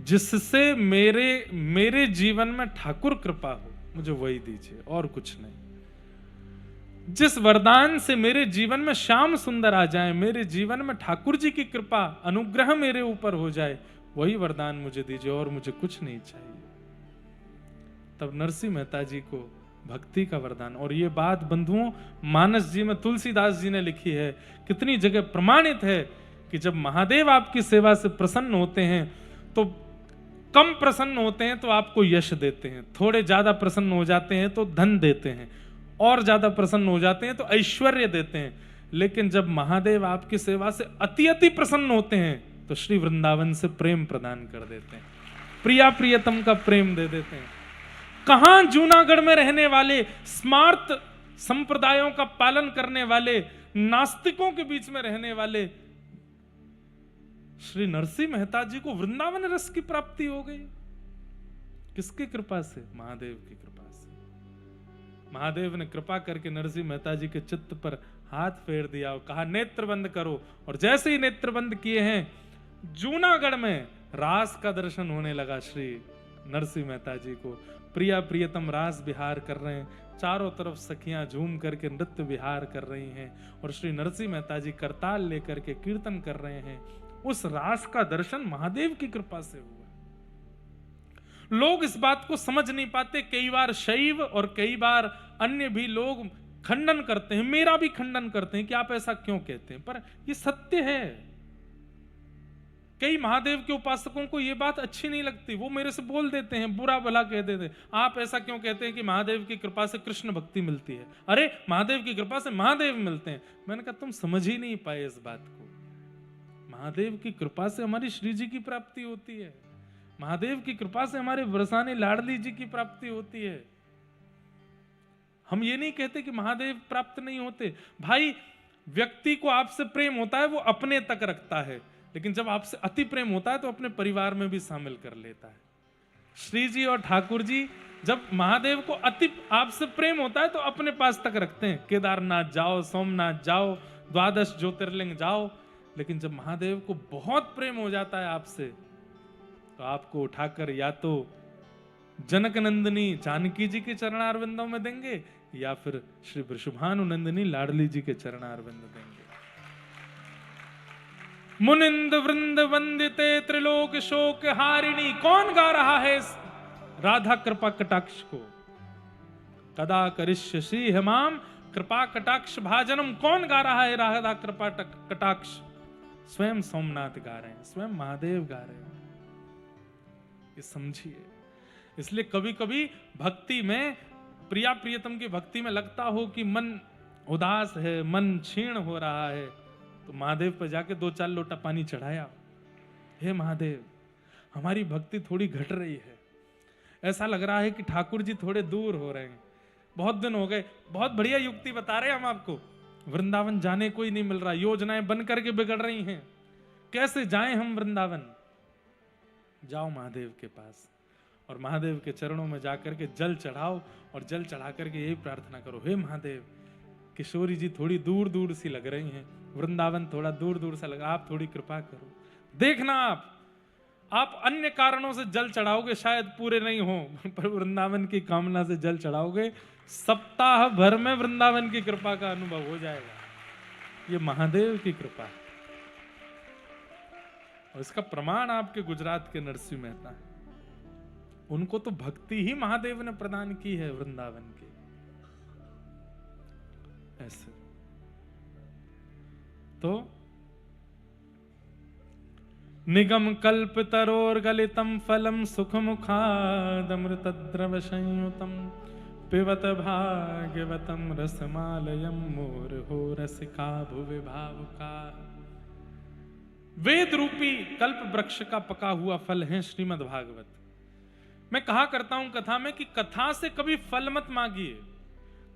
जिससे मेरे जीवन में ठाकुर कृपा हो, मुझे वही दीजिए, और कुछ नहीं। जिस वरदान से मेरे जीवन में श्याम सुंदर आ जाए, मेरे जीवन में ठाकुर जी की कृपा अनुग्रह मेरे ऊपर हो जाए, वही वरदान मुझे दीजिए, और मुझे कुछ नहीं चाहिए। तब नरसिंह मेहता जी को भक्ति का वरदान। और ये बात बंधुओं मानस जी में तुलसीदास जी ने लिखी है, कितनी जगह प्रमाणित है कि जब महादेव आपकी सेवा से प्रसन्न होते हैं तो कम प्रसन्न होते हैं तो आपको यश देते हैं, थोड़े ज्यादा प्रसन्न हो जाते हैं तो धन देते हैं, और ज्यादा प्रसन्न हो जाते हैं तो ऐश्वर्य देते हैं। लेकिन जब महादेव आपकी सेवा से अति अति प्रसन्न होते हैं तो श्री वृंदावन से प्रेम प्रदान कर देते हैं, प्रिया प्रियतम का प्रेम दे देते हैं। कहां जूनागढ़ में रहने वाले स्मार्त संप्रदायों का पालन करने वाले नास्तिकों के बीच में रहने वाले श्री नरसिंह मेहता जी को वृंदावन रस की प्राप्ति हो गई। किसकी कृपा से? महादेव की कृपा से। महादेव ने कृपा करके नरसिंह मेहता जी के चित्त पर हाथ फेर दिया और कहा नेत्र बंद करो। और जैसे ही नेत्र बंद किए हैं जूनागढ़ में रास का दर्शन होने लगा। श्री नरसिंह मेहता जी को प्रिया प्रियतम रास विहार कर रहे हैं, चारों तरफ सखियां झूम करके नृत्य विहार कर रही हैं और श्री नरसिंह मेहता जी करताल लेकर के कीर्तन कर रहे हैं। उस रास का दर्शन महादेव की कृपा से हुआ। लोग इस बात को समझ नहीं पाते। कई बार शैव और कई बार अन्य भी लोग खंडन करते हैं, मेरा भी खंडन करते हैं कि आप ऐसा क्यों कहते हैं, पर ये सत्य है। कई महादेव के उपासकों को ये बात अच्छी नहीं लगती, वो मेरे से बोल देते हैं, बुरा भला कह देते हैं, आप ऐसा क्यों कहते हैं कि महादेव की कृपा से कृष्ण भक्ति मिलती है, अरे महादेव की कृपा से महादेव मिलते हैं। मैंने कहा तुम समझ ही नहीं पाए इस बात को। महादेव की कृपा से हमारी श्री जी की प्राप्ति होती है, महादेव की कृपा से हमारे बरसाने लाडली जी की प्राप्ति होती है। हम ये नहीं कहते कि महादेव प्राप्त नहीं होते। भाई व्यक्ति को आपसे प्रेम होता है वो अपने तक रखता है, लेकिन जब आपसे अति प्रेम होता है तो अपने परिवार में भी शामिल कर लेता है। श्री जी और ठाकुर जी जब महादेव को अति आपसे प्रेम होता है तो अपने पास तक रखते हैं, केदारनाथ जाओ, सोमनाथ जाओ, द्वादश ज्योतिर्लिंग जाओ। लेकिन जब महादेव को बहुत प्रेम हो जाता है आपसे तो आपको उठाकर या तो जनक नंदिनी जानकी जी के चरणारविंदों में देंगे या फिर श्री वृषभानुनंदिनी लाडली जी के चरणारविंद देंगे। मुनिंद वृंद वंदिते त्रिलोक शोक हारिणी, कौन गा रहा है इस राधा कृपा कटाक्ष को? कदा करिष्यसि हेमाम कृपा कटाक्ष भाजनम, कौन गा रहा है राधा कृपा कटाक्ष? स्वयं सोमनाथ गा रहे हैं, स्वयं महादेव गा रहे हैं। ये समझिए। इसलिए कभी कभी भक्ति में, प्रिया प्रियतम की भक्ति में लगता हो कि मन उदास है, मन क्षीण हो रहा है, तो महादेव पर जाके 2-4 लोटा पानी चढ़ाया, हे महादेव हमारी भक्ति थोड़ी घट रही है, ऐसा लग रहा है कि ठाकुर जी थोड़े दूर हो रहे हैं, बहुत दिन हो गए। बहुत बढ़िया युक्ति बता रहे हैं हम आपको, वृंदावन जाने को ही नहीं मिल रहा, योजनाएं बन करके बिगड़ रही हैं, कैसे जाएं हम वृंदावन? जाओ महादेव के पास और महादेव के चरणों में जाकर के जल चढ़ाओ और जल चढ़ा करके यही प्रार्थना करो, हे महादेव किशोरी जी थोड़ी दूर दूर सी लग रही हैं, वृंदावन थोड़ा दूर दूर सा लगा, आप थोड़ी कृपा करो। देखना आप अन्य कारणों से जल चढ़ाओगे शायद पूरे नहीं हो, पर वृंदावन की कामना से जल चढ़ाओगे, सप्ताह भर में वृंदावन की कृपा का अनुभव हो जाएगा। ये महादेव की कृपा है और इसका प्रमाण आपके गुजरात के नरसिंह मेहता है। उनको तो भक्ति ही महादेव ने प्रदान की है वृंदावन की। ऐसे तो निगम कल्प तरोर गलितम फलम सुख मुखादमृत द्रव संयुतम पिबत भाग्यवतम रसमालयम मोर हो रसिका भुवि भावुका। वेद रूपी कल्प वृक्ष का पका हुआ फल है श्रीमद् भागवत। मैं कहा करता हूं कथा में कि कथा से कभी फल मत मांगिए।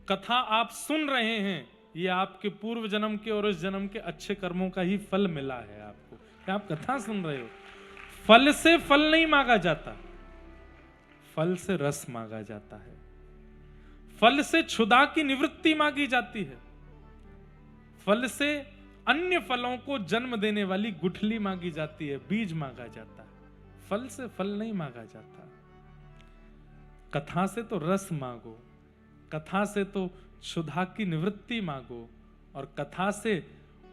कथा आप सुन रहे हैं, ये आपके पूर्व जन्म के और इस जन्म के अच्छे कर्मों का ही फल मिला है आपको, क्या आप कथा सुन रहे हो। फल से फल नहीं मांगा जाता, फल से रस मांगा जाता है, फल से क्षुधा की निवृत्ति मांगी जाती है, फल से अन्य फलों को जन्म देने वाली गुठली मांगी जाती है, बीज मांगा जाता है, फल से फल नहीं मांगा जाता। कथा से तो रस मांगो, कथा से तो क्षुधा की निवृत्ति मांगो और कथा से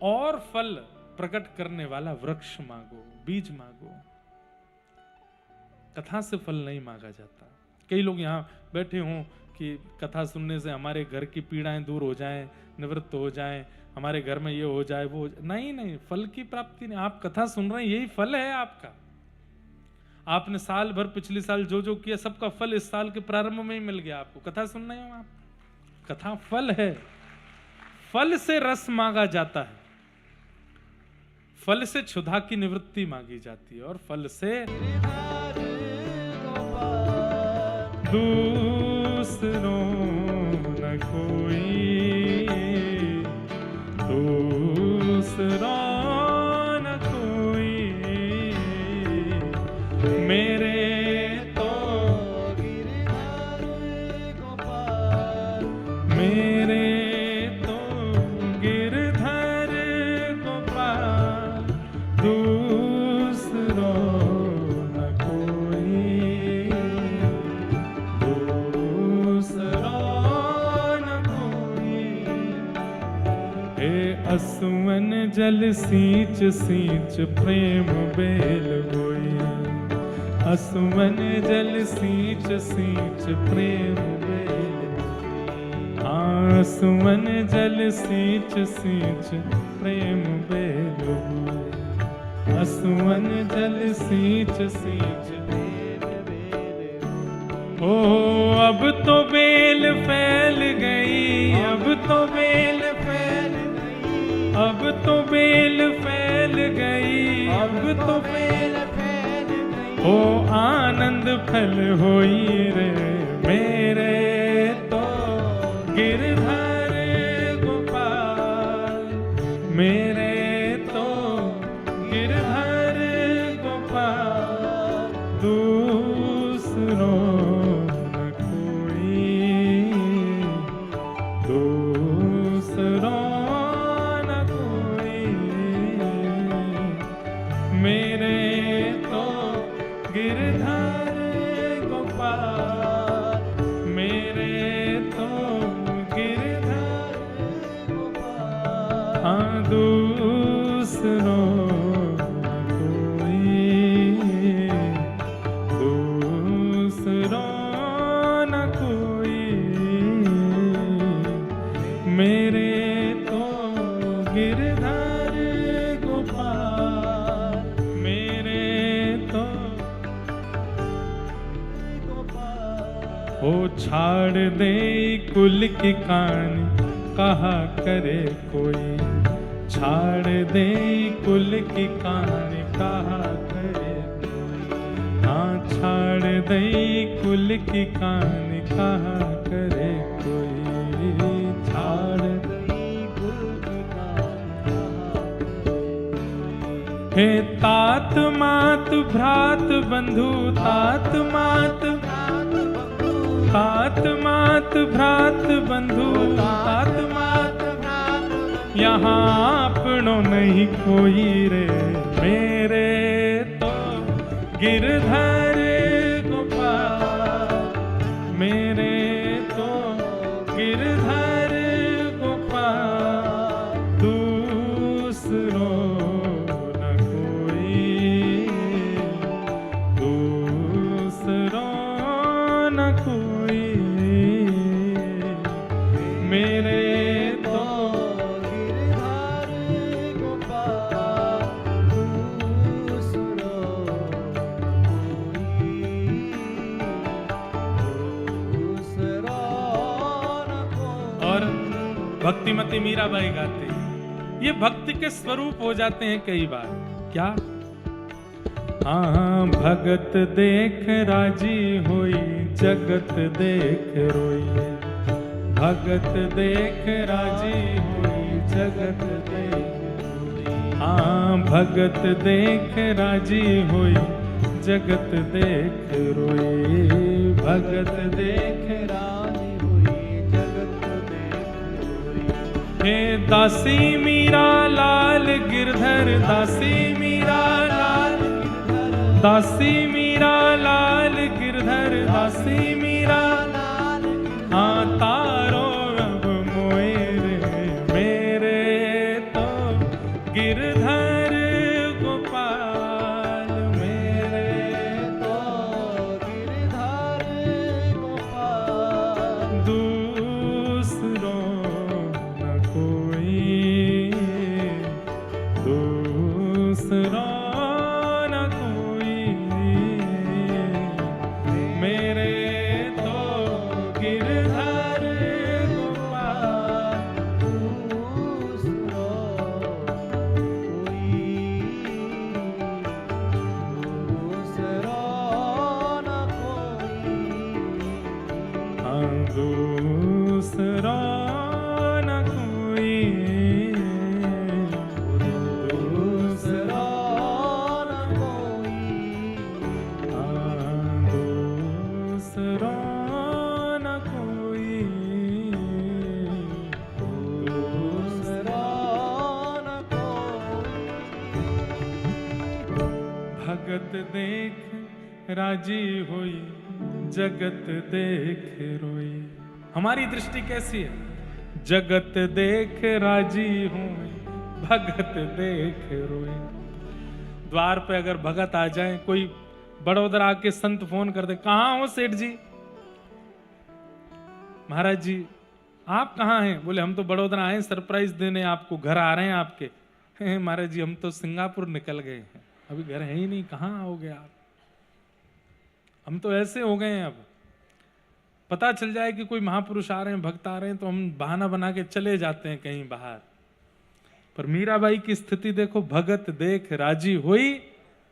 और फल प्रकट करने वाला वृक्ष मांगो, बीज मांगो। कथा से फल नहीं मांगा जाता। कई लोग यहाँ बैठे हों कि कथा सुनने से हमारे घर की पीड़ाएं दूर हो जाएं, निवृत्त हो जाएं, हमारे घर में ये हो जाए वो हो जाए। नहीं नहीं, फल की प्राप्ति नहीं। आप कथा सुन रहे हैं, यही फल है आपका। आपने साल भर पिछले साल जो जो किया सबका फल इस साल के प्रारंभ में ही मिल गया आपको। कथा सुन रहे हो आप, कथा फल है। फल से रस मांगा जाता है, फल से क्षुधा की निवृत्ति मांगी जाती है, और फल से दूसरों न कोई, दूसरा न कोई, मेरे तो गिरधर गोपाल, मेरे तो गिरधर गोपाल, दूसरों न कोई, दूसरा न कोई। हे असुवन जल सींच सींच प्रेम बेल बोई, असुवन जल सींच सींच प्रेम बेल, आसुवन जल सींच सींच प्रेम बेल बोई, असुवन जल सींच सींच प्रेम बेल। ओ अब तो बेल फैल गई, अब तो बेल फैल गई, अब तो बेल फैल गई, अब तो बेल फैल गई। ओ आनंद फल होई रे मेरे तो गिरधर गोपाल, मेरे तो गिरधर गोपाल, दूसरों न कोई, दूसरों न कोई, मेरे तो गिरधर गोपाल, मेरे तो गिरधर गोपाल, हाँ दूसरों न कोई, दूसरों न कोई, मेरे तो गिरधर गोपाल, मेरे तो ओ छाड़ दे कुल की कहानी कहा करे कोई, छाड़ दे कुल की कहानी कहा करे कोई, हाँ छाड़ दे कुल की कहानी कहा करे कोई, छाड़ दे कुल की कहानी कहा करे। हे तात मात भ्रात बंधु, तात मात तात मात भ्रात बंधु, तात मात भ्रात, यहाँ अपनों नहीं कोई रे मेरे तो गिरधर गोपाल, मेरे तो गिरधर गोपाल, दूसरों न कोई, दूसरों न कोई, मेरे तो गिरधर गोपाल, दूसरों न कोई। और भक्तिमती मीराबाई गाते, ये भक्ति के स्वरूप हो जाते हैं कई बार। क्या? हाँ भगत देख राजी होई, जगत देख रोई, भगत देख राजी होई, जगत देख रोई, हाँ भगत देख राजी होई, जगत देख रोई, भगत देख राजी होई, जगत देख रोई। हे दासी मीरा लाल गिरधर, दासी मीरा लाल, दासी मीरा लाल गिरधर, दासी मीरा लाल, हाँ तारो अब मोए रे मेरे तो गिरधर गोपाल, मेरे तो गिरधर भगत देख राजी हुई, जगत देख रोई। हमारी दृष्टि कैसी है? जगत देख राजी हुई, भगत देख रोई। द्वार पे अगर भगत आ जाए, कोई बड़ोदरा के संत फोन कर दे, कहाँ हो सेठ जी? महाराज जी आप कहाँ हैं? बोले हम तो बड़ोदरा आए सरप्राइज देने आपको, घर आ रहे हैं आपके। महाराज जी हम तो सिंगापुर निकल गए हैं, अभी घर है ही नहीं, कहाँ आओगे आप? हम तो ऐसे हो गए हैं, अब पता चल जाए कि कोई महापुरुष आ रहे हैं, भक्त आ रहे हैं, तो हम बहाना बना के चले जाते हैं कहीं बाहर। पर मीराबाई की स्थिति देखो, भगत देख राजी हुई,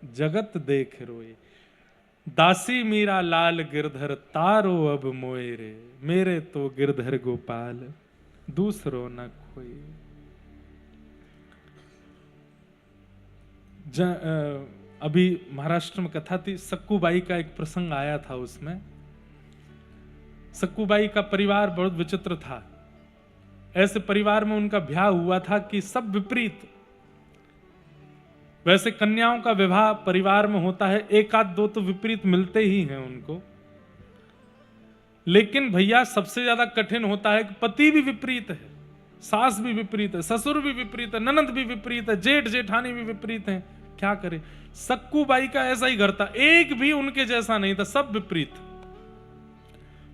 जगत देख रोई। दासी मीरा लाल गिरधर, तारो अब मोए रे, मेरे तो गिरधर गोपाल दूसरो न कोई। अभी महाराष्ट्र में कथा थी, सक्कूबाई का एक प्रसंग आया था। उसमें सक्कूबाई का परिवार बहुत विचित्र था। ऐसे परिवार में उनका ब्याह हुआ था कि सब विपरीत। वैसे कन्याओं का विवाह परिवार में होता है, एक आध दो तो विपरीत मिलते ही हैं उनको, लेकिन भैया सबसे ज्यादा कठिन होता है कि पति भी विपरीत है, सास भी विपरीत है, ससुर भी विपरीत है, ननद भी विपरीत है, जेठ जेठानी भी विपरीत है। क्या करे? सक्कूबाई का ऐसा ही घर था, एक भी उनके जैसा नहीं था, सब विपरीत।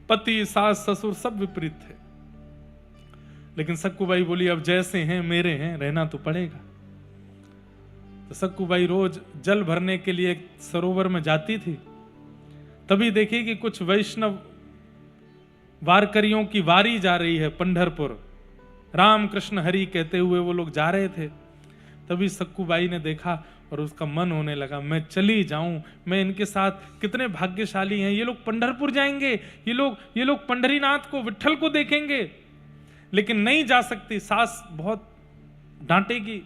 पति सास ससुर सब विपरीत थे। लेकिन सक्कूबाई बोली अब जैसे हैं मेरे हैं, रहना तो पड़ेगा। तो सक्कूबाई रोज जल भरने के लिए एक सरोवर में जाती थी। तभी देखी कि कुछ वैष्णव वारकरियों की वारी जा रही है पंढरपुर, राम कृष्ण हरि कहते हुए वो लोग जा रहे थे। तभी सक्कूबाई ने देखा और उसका मन होने लगा, मैं चली जाऊं, मैं इनके साथ, कितने भाग्यशाली हैं ये लोग, पंढरपुर जाएंगे, ये लोग पंढरीनाथ को, विट्ठल को देखेंगे। लेकिन नहीं जा सकती, सास बहुत डांटेगी।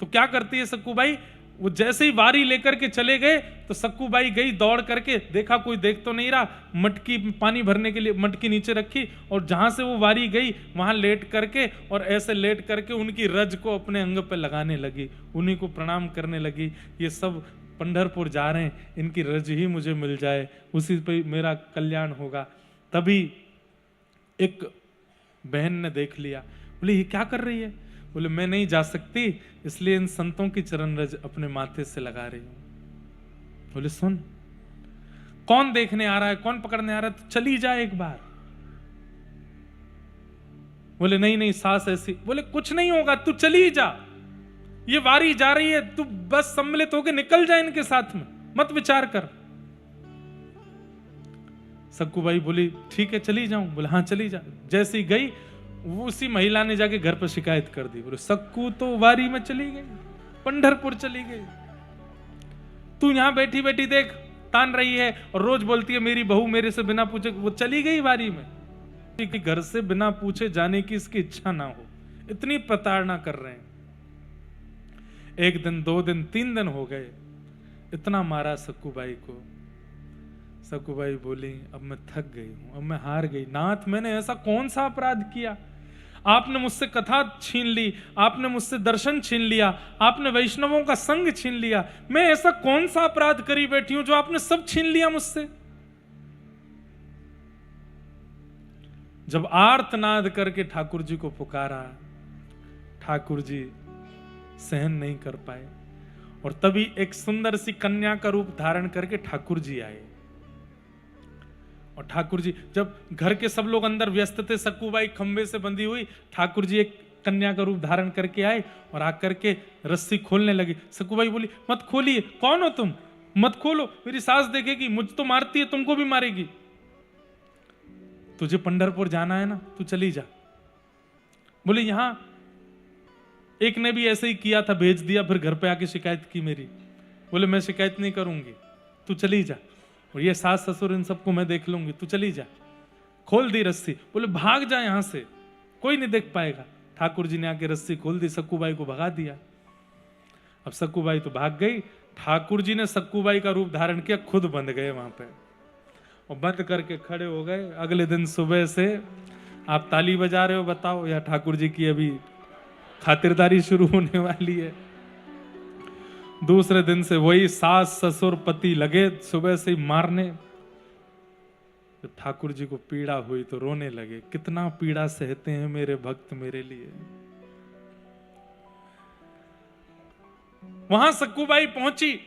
तो क्या करती है सक्कूबाई? वो जैसे ही वारी लेकर के चले गए तो सक्कूबाई गई दौड़ करके, देखा कोई देख तो नहीं रहा, मटकी पानी भरने के लिए मटकी नीचे रखी और जहां से वो वारी गई वहां लेट करके, और ऐसे लेट करके उनकी रज को अपने अंग पे लगाने लगी, उन्हीं को प्रणाम करने लगी। ये सब पंढरपुर जा रहे हैं, इनकी रज ही मुझे मिल जाए, उसी पे मेरा कल्याण होगा। तभी एक बहन ने देख लिया, बोले ये क्या कर रही है? बोले मैं नहीं जा सकती, इसलिए इन संतों की चरण रज अपने माथे से लगा रही हूं। बोले सुन, कौन देखने आ रहा है, कौन पकड़ने आ रहा है, तो चली जा एक बार। बोले नहीं नहीं सास ऐसी। बोले कुछ नहीं होगा, तू चली जा, ये वारी जा रही है, तू बस सम्मिलित होकर निकल जा इनके साथ में, मत विचार कर। सक्कूबाई बोली ठीक है चली जाऊं। बोले हाँ चली जा। जैसे ही गई उसी महिला ने जाके घर पर शिकायत कर दी। बोले सक्कू तो वारी में चली गई, पंढरपुर चली गई, तू यहां बैठी बैठी देख तान रही है और रोज बोलती है मेरी बहू मेरे से बिना पूछे, वो चली गई वारी में। कि घर से बिना पूछे जाने की इसकी इच्छा ना हो, इतनी प्रताड़ना कर रहे हैं। एक दिन, 2 दिन, 3 दिन हो गए, इतना मारा सक्कूबाई को। सक्कूबाई बोली अब मैं थक गई हूं, अब मैं हार गई। नाथ मैंने ऐसा कौन सा अपराध किया? आपने मुझसे कथा छीन ली, आपने मुझसे दर्शन छीन लिया, आपने वैष्णवों का संग छीन लिया, मैं ऐसा कौन सा अपराध करी बैठी हूं जो आपने सब छीन लिया मुझसे? जब आर्तनाद करके ठाकुर जी को पुकारा, ठाकुर जी सहन नहीं कर पाए और तभी एक सुंदर सी कन्या का रूप धारण करके ठाकुर जी आए। और ठाकुर जी, जब घर के सब लोग अंदर व्यस्त थे, सक्कूबाई खंबे से बंधी हुई, ठाकुर जी एक कन्या का रूप धारण करके आए और आकर के रस्सी खोलने लगे। सक्कूबाई बोली मत खोलिए, कौन हो तुम, मत खोलो, मेरी सास देखेगी, मुझ तो मारती है, तुमको भी मारेगी। तुझे पंढरपुर जाना है ना, तू चली जा। बोले यहां एक ने भी ऐसे ही किया था, भेज दिया, फिर घर पे आके शिकायत की मेरी। बोले मैं शिकायत नहीं करूंगी, तू चली जा, और ये सास ससुर इन सबको मैं देख लूंगी, तू चली जा। खोल दी रस्सी। बोले भाग जा यहां से, कोई नहीं देख पाएगा। ठाकुर जी ने आके रस्सी खोल दी, सक्कूबाई को भगा दिया। अब सक्कूबाई तो भाग गई, ठाकुर जी ने सक्कूबाई का रूप धारण किया, खुद बंध गए वहां पे और बंद करके खड़े हो गए। अगले दिन सुबह से आप ताली बजा रहे हो, बताओ, या ठाकुर जी की अभी खातिरदारी शुरू होने वाली है। दूसरे दिन से वही सास ससुर पति लगे सुबह से ही मारने। जब ठाकुर जी को पीड़ा हुई तो रोने लगे, कितना पीड़ा सहते हैं मेरे भक्त मेरे लिए। वहां सक्कूबाई पहुंची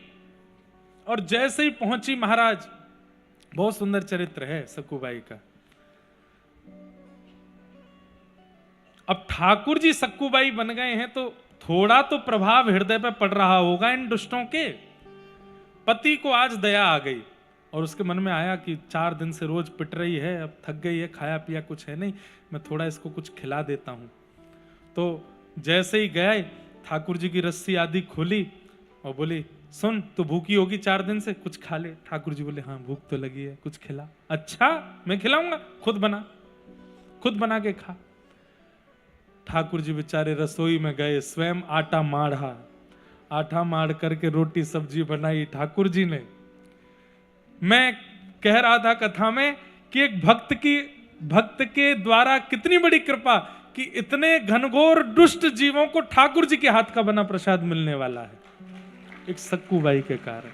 और जैसे ही पहुंची महाराज, बहुत सुंदर चरित्र है सक्कूबाई का। अब ठाकुर जी सक्कूबाई बन गए हैं तो थोड़ा तो प्रभाव हृदय पे पड़ रहा होगा इन दुष्टों के। पति को आज दया आ गई और उसके मन में आया कि 4 दिन से रोज पिट रही है, अब थक गई है, खाया पिया कुछ है नहीं, मैं थोड़ा इसको कुछ खिला देता हूं। तो जैसे ही गए ठाकुर जी की रस्सी आदि खोली और बोली, सुन तू भूखी होगी 4 दिन से, कुछ खा ले। ठाकुर जी बोले, हाँ भूख तो लगी है, कुछ खिला। अच्छा मैं खिलाऊंगा, खुद बना के खा। ठाकुर जी बेचारे रसोई में गए, स्वयं आटा माड़ करके रोटी सब्जी बनाई ठाकुर जी ने। मैं कह रहा था कथा में कि एक भक्त के द्वारा कितनी बड़ी कृपा कि इतने घनघोर दुष्ट जीवों को ठाकुर जी के हाथ का बना प्रसाद मिलने वाला है, एक सक्कूबाई के कारण।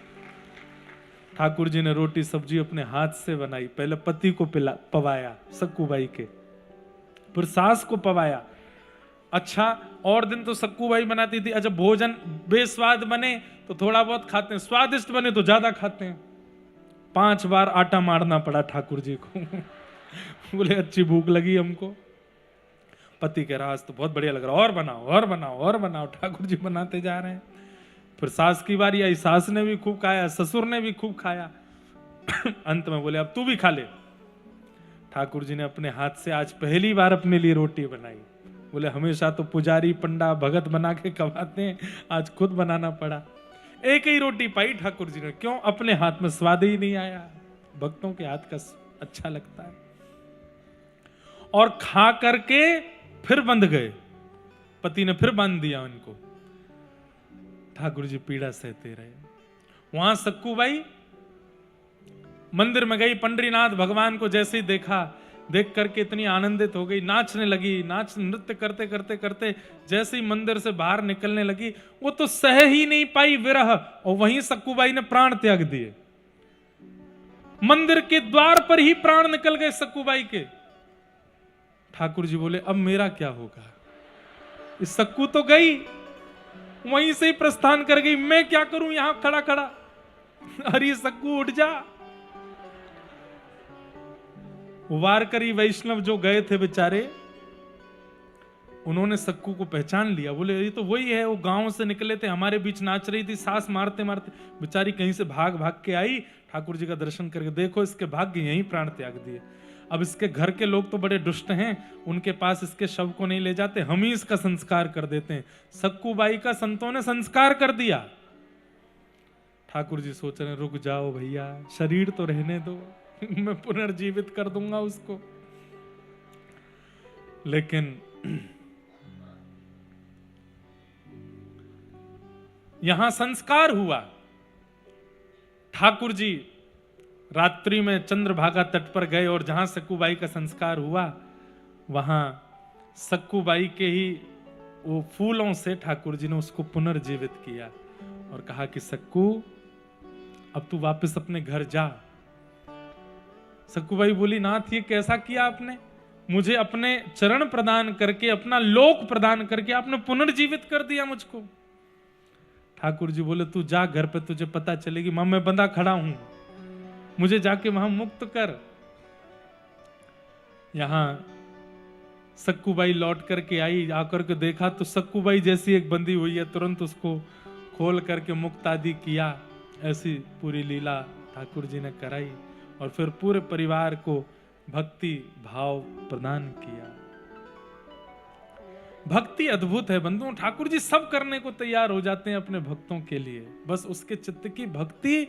ठाकुर जी ने रोटी सब्जी अपने हाथ से बनाई, पहले पति को पवाया सक्कूबाई के, फिर सास को पवाया। अच्छा और दिन तो सक्कूबाई बनाती थी। अच्छा भोजन बेस्वाद बने तो थोड़ा बहुत खाते हैं, स्वादिष्ट बने तो ज्यादा खाते हैं। 5 बार आटा मारना पड़ा ठाकुर जी को। बोले अच्छी भूख लगी हमको। पति के राज तो बहुत बढ़िया लग रहा, और बनाओ। ठाकुर जी बनाते जा रहे हैं। फिर सास की बारी आई, सास ने भी खूब खाया, ससुर ने भी खूब खाया। अंत में बोले अब तू भी खा ले। ठाकुर जी ने अपने हाथ से आज पहली बार अपने लिए रोटी बनाई। बोले हमेशा तो पुजारी पंडा भगत बना के खवाते हैं, आज खुद बनाना पड़ा। एक ही रोटी पाई ठाकुर जी ने, क्यों? अपने हाथ में स्वाद ही नहीं आया। भक्तों के हाथ का अच्छा लगता है। और खा करके फिर बंध गए, पति ने फिर बांध दिया उनको। ठाकुर जी पीड़ा सहते रहे। वहां सक्कूबाई मंदिर में गई, पंडरीनाथ भगवान को जैसे ही देखा, देख करके इतनी आनंदित हो गई, नाचने लगी। नृत्य करते करते करते जैसे ही मंदिर से बाहर निकलने लगी, वो तो सह ही नहीं पाई विरह, और वहीं सक्कूबाई ने प्राण त्याग दिए। मंदिर के द्वार पर ही प्राण निकल गए सक्कूबाई के। ठाकुर जी बोले अब मेरा क्या होगा? इस सक्कू तो गई, वहीं से ही प्रस्थान कर गई, मैं क्या करूं यहां खड़ा खड़ा? अरे सक्कू उठ जा। वारकरी वैष्णव जो गए थे बेचारे, उन्होंने सक्कू को पहचान लिया। बोले ये तो वही है, वो गांव से निकले थे, हमारे बीच नाच रही थी, सास मारते मारते बेचारी कहीं से भाग भाग के आई। ठाकुर जी का दर्शन करके देखो इसके भाग्य यहीं प्राण त्याग दिए। अब इसके घर के लोग तो बड़े दुष्ट हैं, उनके पास इसके शव को नहीं ले जाते, हम ही इसका संस्कार कर देते हैं। सक्कूबाई का संतों ने संस्कार कर दिया। ठाकुर जी सोच रहे रुक जाओ भैया, शरीर तो रहने दो, मैं पुनर्जीवित कर दूंगा उसको। लेकिन यहां संस्कार हुआ। ठाकुर जी रात्रि में चंद्रभागा तट पर गए और जहां सक्कूबाई का संस्कार हुआ, वहां सक्कूबाई के ही वो फूलों से ठाकुर जी ने उसको पुनर्जीवित किया और कहा कि सक्कू अब तू वापस अपने घर जा। सक्कूबाई बोली नाथ ये कैसा किया आपने? मुझे अपने चरण प्रदान करके, अपना लोक प्रदान करके आपने पुनर्जीवित कर दिया मुझको। ठाकुर जी बोले तू जा घर पे, तुझे पता चलेगी मां मैं बंधा खड़ा हूं, मुझे जाके वहां मुक्त कर। यहां सक्कूबाई लौट करके आई, आकर के देखा तो सक्कूबाई जैसी एक बंदी हुई है, तुरंत उसको खोल करके मुक्त आदि किया। ऐसी पूरी लीला ठाकुर जी ने कराई और फिर पूरे परिवार को भक्ति भाव प्रदान किया। भक्ति अद्भुत है बंधुओं, ठाकुर जी सब करने को तैयार हो जाते हैं अपने भक्तों के लिए। बस उसके चित्त की भक्ति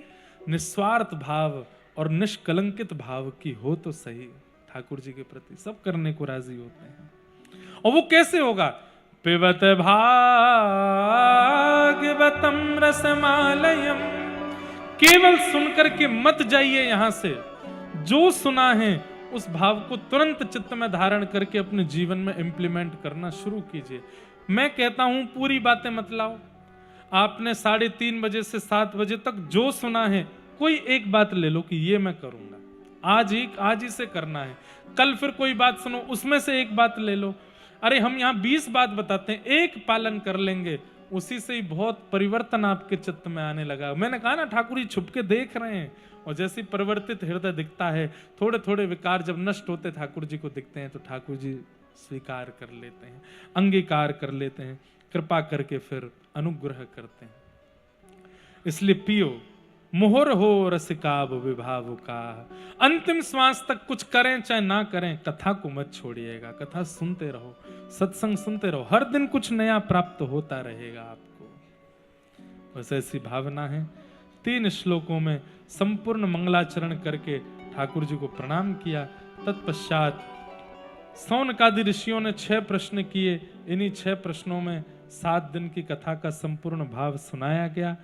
निस्वार्थ भाव और निष्कलंकित भाव की हो तो सही। ठाकुर जी के प्रति सब करने को राजी होते हैं। और वो कैसे होगा? पिबत भागवतम रसमालयम। केवल सुनकर के मत जाइए यहां से, जो सुना है उस भाव को तुरंत चित्त में धारण करके अपने जीवन में इंप्लीमेंट करना शुरू कीजिए। मैं कहता हूं पूरी बातें मत लाओ, आपने 3:30 बजे से 7 बजे तक जो सुना है, कोई एक बात ले लो कि ये मैं करूंगा, आज ही से करना है। कल फिर कोई बात सुनो, उसमें से एक बात ले लो। अरे हम यहाँ 20 बात बताते हैं, एक पालन कर लेंगे, उसी से ही बहुत परिवर्तन आपके चित्त में आने लगा। मैंने कहा ना, ठाकुर जी छुप के देख रहे हैं, और जैसे परिवर्तित हृदय दिखता है, थोड़े थोड़े विकार जब नष्ट होते ठाकुर जी को दिखते हैं, तो ठाकुर जी स्वीकार कर लेते हैं, अंगीकार कर लेते हैं, कृपा करके फिर अनुग्रह करते हैं। इसलिए पियो मोहर हो रसिकाब विभाव का, अंतिम श्वास तक कुछ करें चाहे ना करें, कथा को मत छोड़िएगा, कथा सुनते रहो, सत्संग सुनते रहो, हर दिन कुछ नया प्राप्त होता रहेगा आपको। बस ऐसी भावना है। 3 श्लोकों में संपूर्ण मंगलाचरण करके ठाकुर जी को प्रणाम किया। तत्पश्चात सौनकादि ऋषियों ने 6 प्रश्न किए। इन्हीं 6 प्रश्नों में 7 दिन की कथा का संपूर्ण भाव सुनाया गया।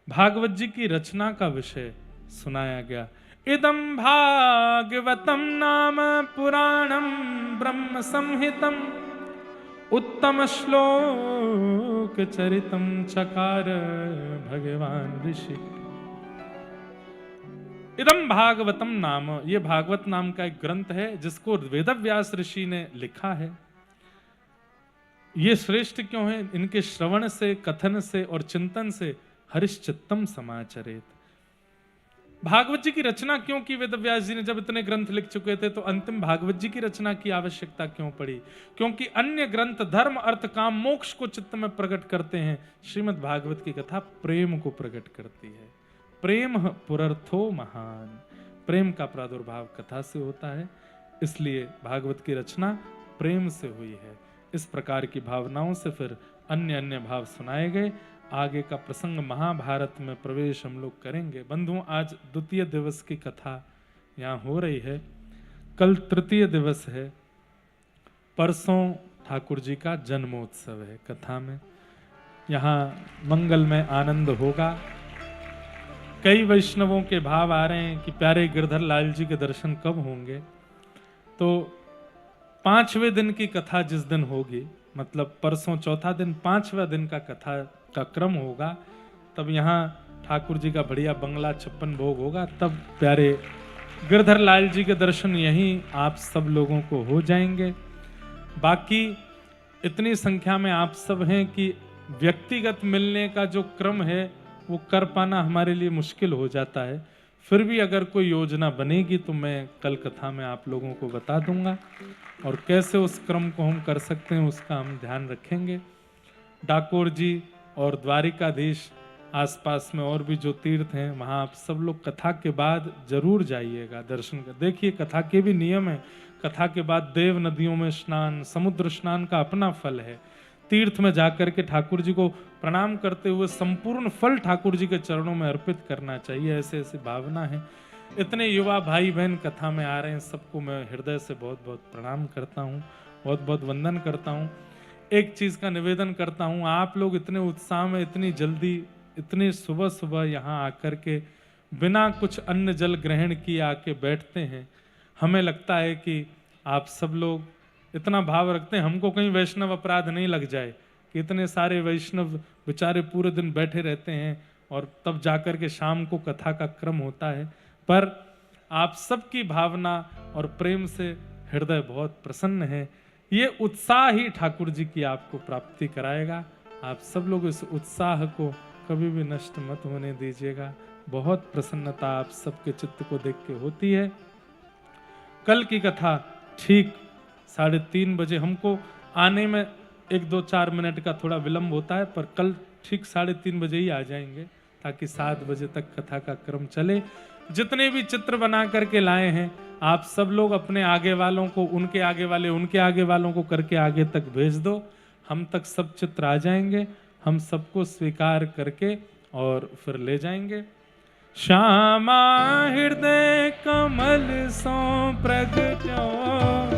भागवत जी की रचना का विषय सुनाया गया। इदं भागवतम नाम पुराणम ब्रह्म संहितम, उत्तम श्लोक चरितम चकार भगवान ऋषि। इदं भागवतम नाम, ये भागवत नाम का एक ग्रंथ है जिसको वेदव्यास ऋषि ने लिखा है। ये श्रेष्ठ क्यों है? इनके श्रवण से, कथन से और चिंतन से हरिश्चित्तम समाचरित। भागवत जी की रचना क्यों की वेदव्यास जी ने? जब इतने ग्रंथ लिख चुके थे तो अंतिम भागवत जी की रचना की आवश्यकता क्यों पड़ी? क्योंकि अन्य ग्रंथ धर्म, अर्थ, काम, मोक्ष को चित्त में प्रकट करते हैं, श्रीमद् भागवत की कथा प्रेम को प्रकट करती है। प्रेम पुरर्थो महान, प्रेम का प्रादुर्भाव कथा से होता है, इसलिए भागवत की रचना प्रेम से हुई है। इस प्रकार की भावनाओं से फिर अन्य अन्य भाव सुनाए गए। आगे का प्रसंग महाभारत में प्रवेश हम लोग करेंगे। बंधुओं, आज 2 दिवस की कथा यहाँ हो रही है, कल 3 दिवस है, परसों ठाकुर जी का जन्मोत्सव है। कथा में यहाँ मंगल में आनंद होगा। कई वैष्णवों के भाव आ रहे हैं कि प्यारे गिरधर लाल जी के दर्शन कब होंगे। तो 5वें दिन की कथा जिस दिन होगी, मतलब परसों चौथा दिन, 5वां दिन का कथा का क्रम होगा, तब यहाँ ठाकुर जी का बढ़िया बंगला 56 भोग होगा। तब प्यारे गिरधर लाल जी के दर्शन यहीं आप सब लोगों को हो जाएंगे। बाकी इतनी संख्या में आप सब हैं कि व्यक्तिगत मिलने का जो क्रम है वो कर पाना हमारे लिए मुश्किल हो जाता है। फिर भी अगर कोई योजना बनेगी तो मैं कल कथा में आप लोगों को बता दूंगा, और कैसे उस क्रम को हम कर सकते हैं उसका हम ध्यान रखेंगे। डाकोर जी और द्वारिकाधीश, आसपास में और भी जो तीर्थ हैं, वहाँ आप सब लोग कथा के बाद जरूर जाइएगा, दर्शन कर। देखिए, कथा के भी नियम है। कथा के बाद देव नदियों में स्नान, समुद्र स्नान का अपना फल है। तीर्थ में जाकर के ठाकुर जी को प्रणाम करते हुए संपूर्ण फल ठाकुर जी के चरणों में अर्पित करना चाहिए। ऐसे ऐसी भावना है। इतने युवा भाई बहन कथा में आ रहे हैं, सबको मैं हृदय से बहुत बहुत प्रणाम करता हूँ, बहुत बहुत वंदन करता हूँ। एक चीज का निवेदन करता हूँ, आप लोग इतने उत्साह में, इतनी जल्दी, इतनी सुबह सुबह यहाँ आकर के बिना कुछ अन्न जल ग्रहण किए आके बैठते हैं। हमें लगता है कि आप सब लोग इतना भाव रखते हैं, हमको कहीं वैष्णव अपराध नहीं लग जाए कि इतने सारे वैष्णव बेचारे पूरे दिन बैठे रहते हैं और तब जाकर के शाम को कथा का क्रम होता है। पर आप सबकी भावना और प्रेम से हृदय बहुत प्रसन्न है। ये उत्साह ही ठाकुर जी की आपको प्राप्ति कराएगा। आप सब लोग इस उत्साह को कभी भी नष्ट मत होने दीजिएगा। बहुत प्रसन्नता आप सबके चित्त को देख के होती है। कल की कथा ठीक 3:30 बजे, हमको आने में 1-2-4 मिनट का थोड़ा विलंब होता है, पर कल ठीक 3:30 बजे ही आ जाएंगे ताकि 7 बजे तक कथा का क्रम चले। जितने भी चित्र बना करके लाए हैं आप सब लोग अपने आगे वालों को, उनके आगे वाले, उनके आगे वालों को करके आगे तक भेज दो। हम तक सब चित्र आ जाएंगे, हम सबको स्वीकार करके और फिर ले जाएंगे। श्यामा हृदय कमल सो प्रगटो,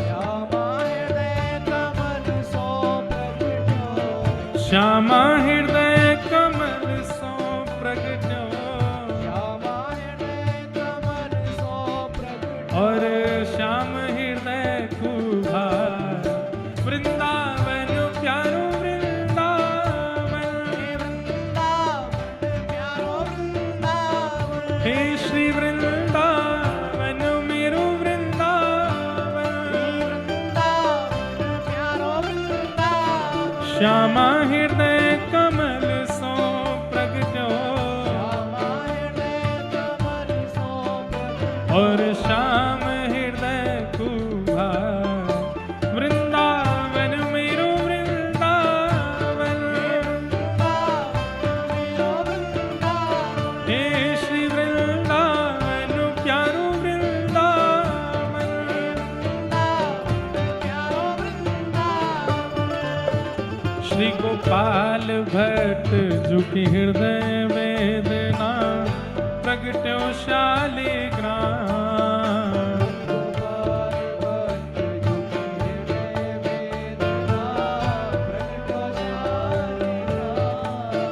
श्यामा हृदय कमल सो प्रगटो, श्यामा हृदय कमल सो प्रगटो, श्यामा हृदय कमल सो प्रगटो, और श्याम हृदय कुभार, वृंदावन प्यारो वृंदावन, श्यामा हृदय कमल सो प्रगट्यो और श्याम हृदय कुभा वृंदावन मेरो वृंदावन हे श्री वृंदावन प्यारो वृंदावन श्री गोपाल भट्ट झुकी हृदय वेदना प्रगट्यो शालिग्राम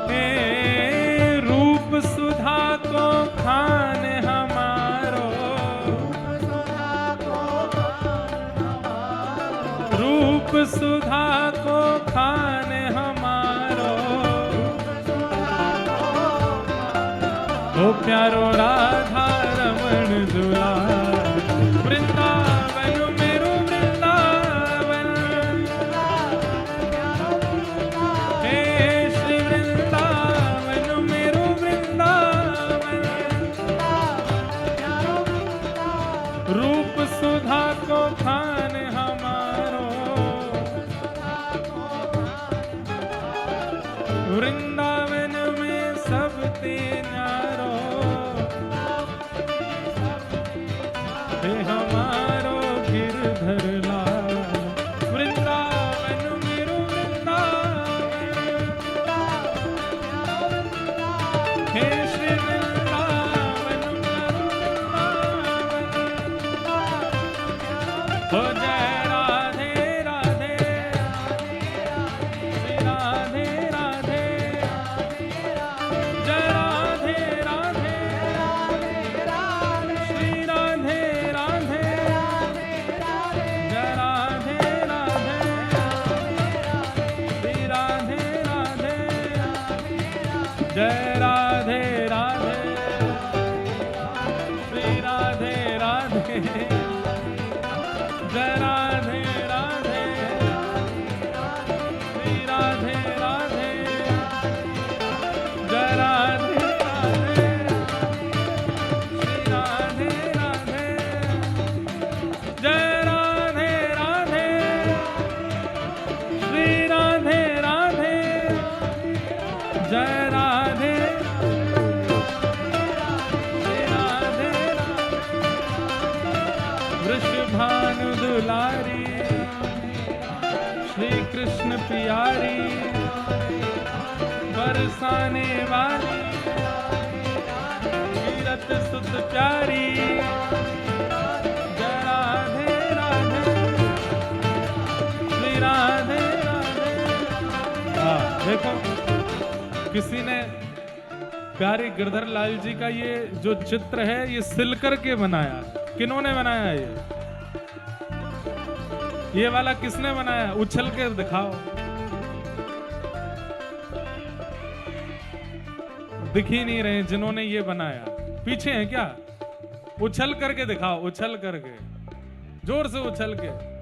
हे रूप सुधा को खान हमारो रूप सुधा को खान हमारो ओ प्यारो राधा रमण दुलार वृंदावन मेरो वृंदावन हे श्री वृंदावन मेरो वृंदावन रूप सुधा को खान हमारो वृंदावन में सब ते न्यारो हे हमारो गिरधर लाल वृंदावन मेरो वृंदावन हे श्री वृंदावन मेरो वृंदावन हो जय राधे राधे श्री राधे राधे जय राधे राधे श्री राधे राधे जय राधे राधे श्री राधे राधे जय राधे राधे श्री राधे राधे जय राधे राधे श्री राधे राधे जय राधे राधे श्री राधे राधे जय राधे राधे श्री राधे राधे जय राधे श्री राधे वृषभानु दुलारी श्री कृष्ण प्यारी बरसाने वाली तीरथ सुत प्यारी जय राधे राधे श्री राधे राधे देखो किसी ने प्यारे गिरधर लाल जी का ये जो चित्र है ये सिल करके बनाया। किन्होंने बनाया ये वाला किसने बनाया? उछल के दिखाओ। दिख ही नहीं रहे जिन्होंने ये बनाया। पीछे हैं क्या? उछल करके दिखाओ, उछल करके, जोर से उछल के।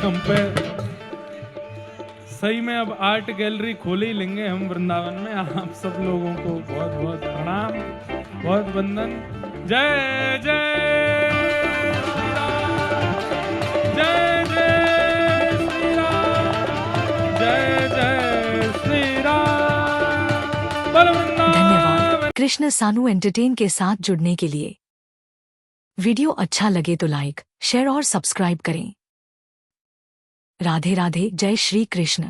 हम पे सही में अब आर्ट गैलरी खोल ही लेंगे हम वृंदावन में। आप सब लोगों को बहुत बहुत प्रणाम, बहुत वंदन। जय जय श्री राम, जय जय श्री राम, जय जय श्री राम। धन्यवाद। कृष्ण सानू एंटरटेन के साथ जुड़ने के लिए। वीडियो अच्छा लगे तो लाइक, शेयर और सब्सक्राइब करें। राधे राधे। जय श्री कृष्ण।